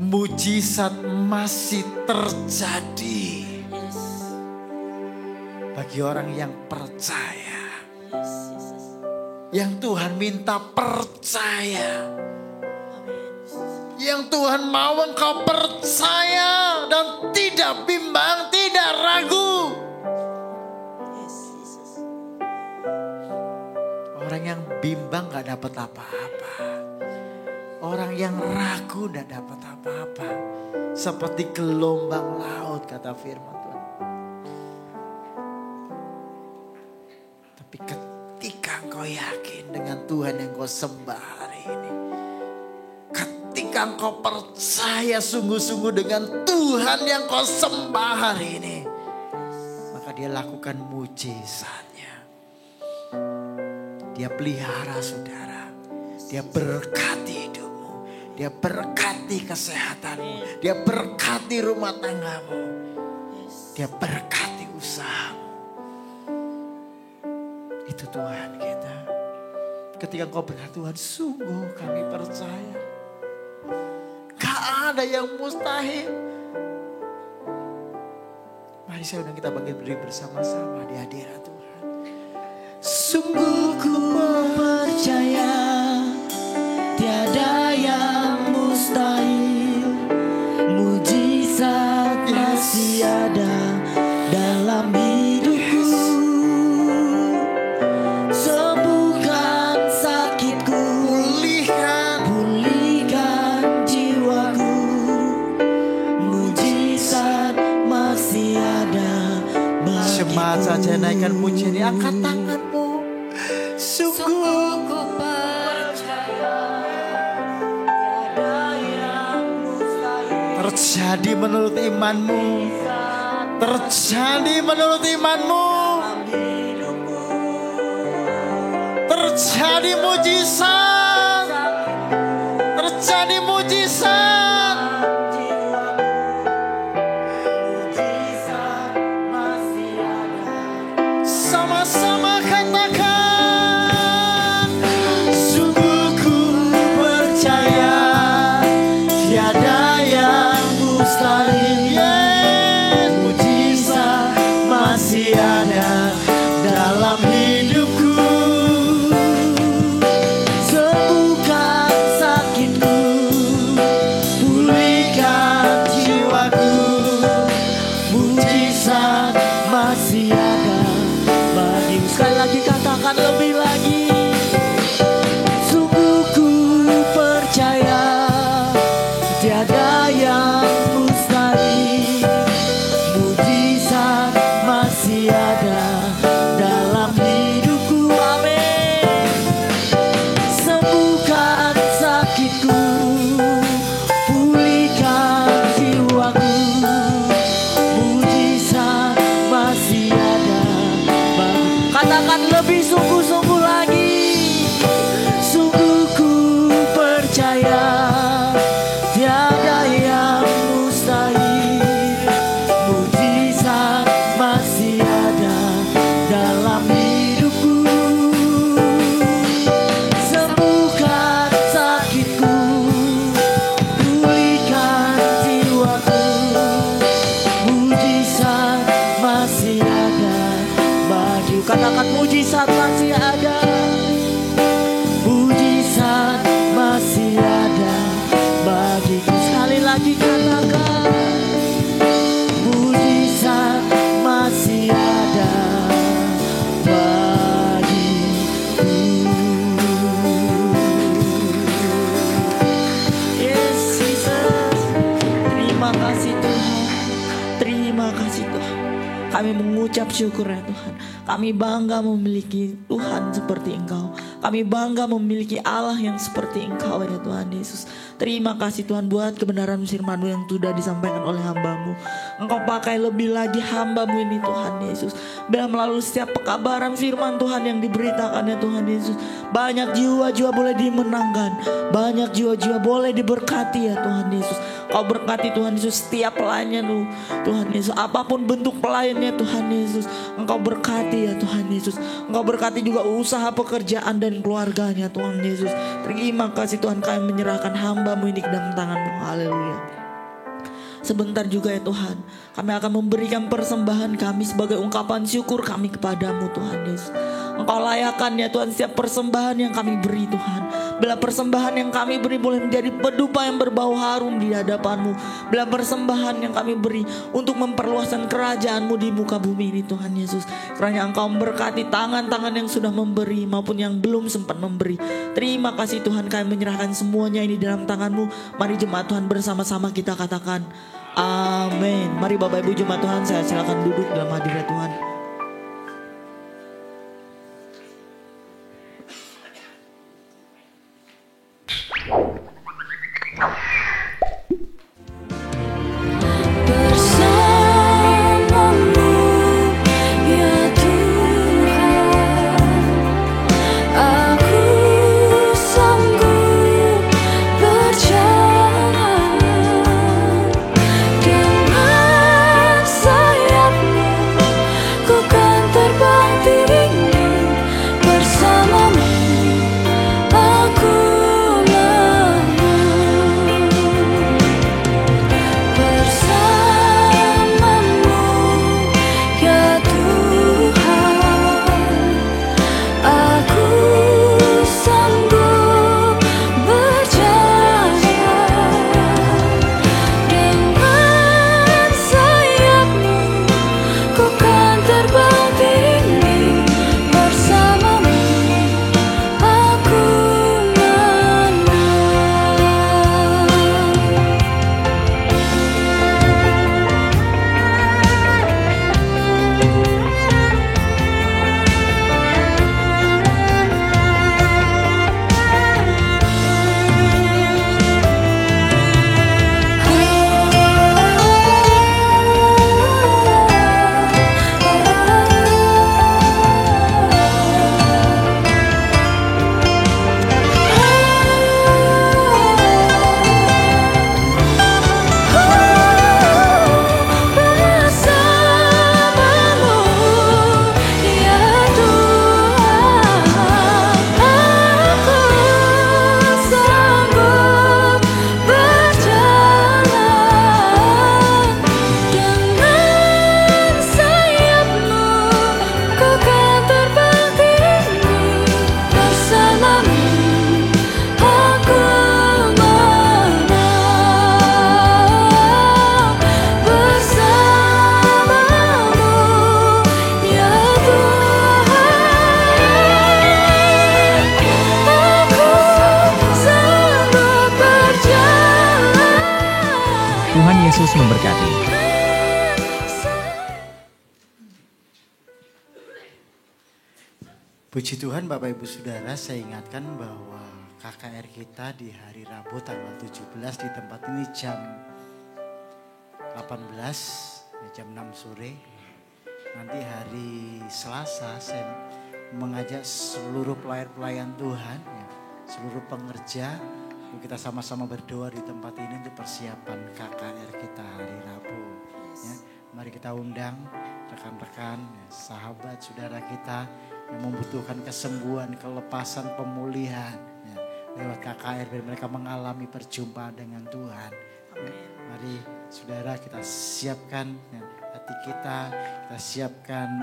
Mujizat masih terjadi bagi orang yang percaya. Yang Tuhan minta percaya. Yang Tuhan mau engkau percaya dan tidak bimbang, tidak ragu. Orang yang bimbang gak dapat apa-apa. Orang yang ragu gak dapat apa-apa. Seperti gelombang laut, kata firman Tuhan. Tapi ketika engkau yakin dengan Tuhan yang kau sembah hari ini. Ketika engkau percaya sungguh-sungguh dengan Tuhan yang kau sembah hari ini. Maka dia lakukan mujizatnya. Dia pelihara saudara. Dia berkati hidupmu. Dia berkati kesehatanmu. Dia berkati rumah tanggamu. Dia berkati usahamu. Itu Tuhan kita. Ketika engkau berkata, Tuhan sungguh kami percaya. Gak ada yang mustahil. Mari saya undang kita bangkit berdiri bersama-sama di hadirat Tuhan. Sungguh ku percaya tiada yang mustahil. Mujizat masih ada dalam hidupku. Sembuhkan sakitku, pulihkan jiwaku. Mujizat masih ada bagiku. Jemaat saja naikkan pujian ini, angkat tanganmu. Sungguh ku percaya tiada yang mustahil. Terjadi menurut imanmu. Terjadi menurut imanmu. Terjadi mujizat. Terjadi mujizat. Sama-sama katakan. Sungguh ku percaya tiada yang mustahil. Mujizat masih ada dalam hidupku. Sembuhkan sakitku, pulihkan jiwaku. Mujizat masih ada bagimu. Sekali lagi katakan lebih lagi. Sungguh ku percaya tiada yang mustahil. Mujizat masih ada dalam hidupku. Amin. Sembuhkan sakitku, pulihkan jiwaku. Mujizat masih ada bagiku. Katakan lebih sungguh-sungguh lagi. Sungguh ku percaya tiada yang mustahil. Mujizat masih ada dalam hidupku. Sembuhkan sakitku, pulihkan jiwaku. Mujizat masih ada bagiku. Katakan mujizat masih ada. Mujizat masih ada bagiku. Sekali lagi katakan. Mujizat masih ada bagiku. Yes, Jesus. Terima kasih Tuhan. Terima kasih Tuhan. Kami mengucap syukur ya Tuhan. Kami bangga memiliki Tuhan seperti Engkau. Kami bangga memiliki Allah yang seperti Engkau ya Tuhan Yesus. Terima kasih Tuhan buat kebenaran firman-Mu yang sudah disampaikan oleh hamba-Mu. Engkau pakai lebih lagi hamba-Mu ini Tuhan Yesus. Biar melalui setiap pekabaran firman Tuhan yang diberitakan ya Tuhan Yesus. Banyak jiwa-jiwa boleh dimenangkan. Banyak jiwa-jiwa boleh diberkati ya Tuhan Yesus. Kau berkati Tuhan Yesus setiap pelayannya Tuhan Yesus. Apapun bentuk pelayannya Tuhan Yesus. Engkau berkati ya Tuhan Yesus. Engkau berkati juga usaha pekerjaan dan dan keluarganya Tuhan Yesus. Terima kasih Tuhan, kami menyerahkan hamba-Mu ini ke dalam tangan-Mu. Haleluya. Sebentar juga ya Tuhan, kami akan memberikan persembahan kami sebagai ungkapan syukur kami kepadamu Tuhan Yesus. Engkau layakkan ya Tuhan setiap persembahan yang kami beri Tuhan. Bila persembahan yang kami beri boleh menjadi pedupa yang berbau harum di hadapan-Mu. Bila persembahan yang kami beri untuk memperluaskan kerajaan-Mu di muka bumi ini Tuhan Yesus. Kiranya Engkau memberkati tangan-tangan yang sudah memberi maupun yang belum sempat memberi. Terima kasih Tuhan, kami menyerahkan semuanya ini dalam tangan-Mu. Mari jemaat Tuhan bersama-sama kita katakan amin. Mari Bapak Ibu jemaat Tuhan, saya silakan duduk dalam hadirat Tuhan. Yesus memberkati. Puji Tuhan Bapak Ibu Saudara, saya ingatkan bahwa KKR kita di hari Rabu tanggal 17 di tempat ini jam 18, jam 6 sore. Nanti hari Selasa saya mengajak seluruh pelayan Tuhan, ya, seluruh pengerja, kita sama-sama berdoa di tempat ini untuk persiapan KKR kita hari Rabu. Ya, mari kita undang rekan-rekan, ya, sahabat, saudara kita yang membutuhkan kesembuhan, kelepasan, pemulihan, ya, lewat KKR biar mereka mengalami perjumpaan dengan Tuhan. Ya, mari saudara kita siapkan, ya, hati kita siapkan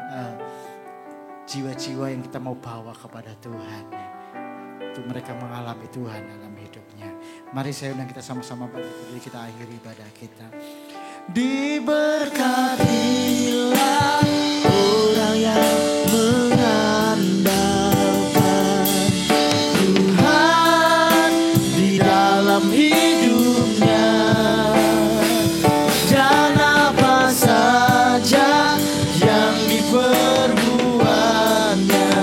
jiwa-jiwa yang kita mau bawa kepada Tuhan, ya, untuk mereka mengalami Tuhan dalam hidupnya. Mari saya undang kita sama-sama berdiri, kita akhiri ibadah kita. Diberkatilah orang yang mengandalkan Tuhan di dalam hidupnya, dan apa saja yang diperbuatnya,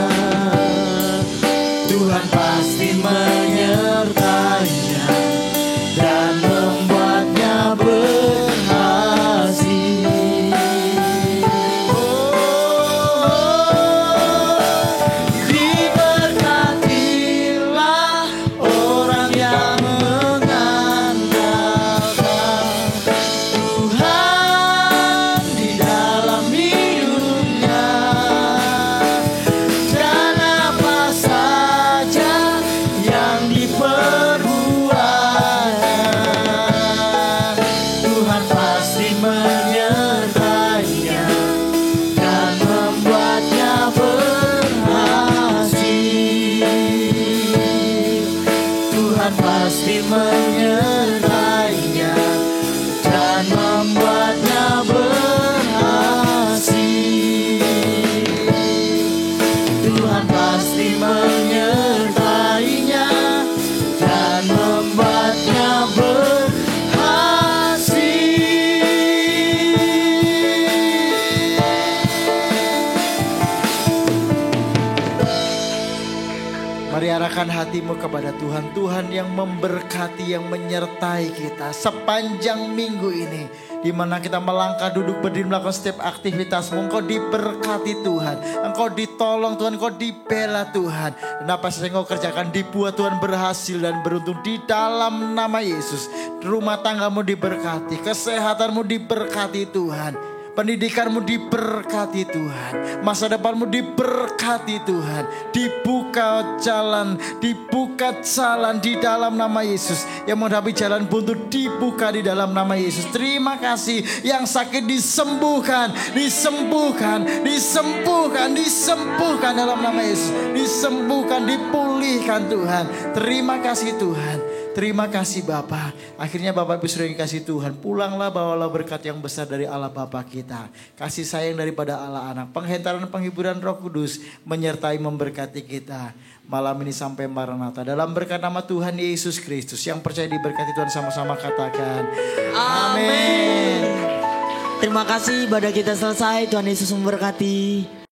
Tuhan pasti menyertainya dan membuatnya berhasil. Oh, menyertainya dan membuatnya berhasil. Tuhan pasti menyertainya dan membuatnya berhasil. Mari arahkan hatimu kepada Tuhan. Tuhan yang memberkati, yang menyertai kita sepanjang minggu ini. Di mana kita melangkah, duduk, berdiri, melakukan setiap aktivitasmu. Engkau diberkati Tuhan. Engkau ditolong Tuhan, engkau dibela Tuhan. Dan apa saja engkau kerjakan dibuat Tuhan berhasil dan beruntung di dalam nama Yesus. Rumah tanggamu diberkati, kesehatanmu diberkati Tuhan. Pendidikanmu diberkati Tuhan. Masa depanmu diberkati Tuhan. Dibuka jalan di dalam nama Yesus. Yang menghadapi jalan buntu dibuka di dalam nama Yesus. Terima kasih. Yang sakit disembuhkan dalam nama Yesus. Disembuhkan, dipulihkan Tuhan. Terima kasih Tuhan. Terima kasih Bapa. Akhirnya Bapak Ibu sudah dikasih Tuhan. Pulanglah, bawalah berkat yang besar dari Allah Bapa kita. Kasih sayang daripada Allah Anak. Penghentaran penghiburan Roh Kudus menyertai memberkati kita. Malam ini sampai Maranatha. Dalam berkat nama Tuhan Yesus Kristus. Yang percaya diberkati Tuhan sama-sama katakan. Amin. Terima kasih, ibadah kita selesai. Tuhan Yesus memberkati.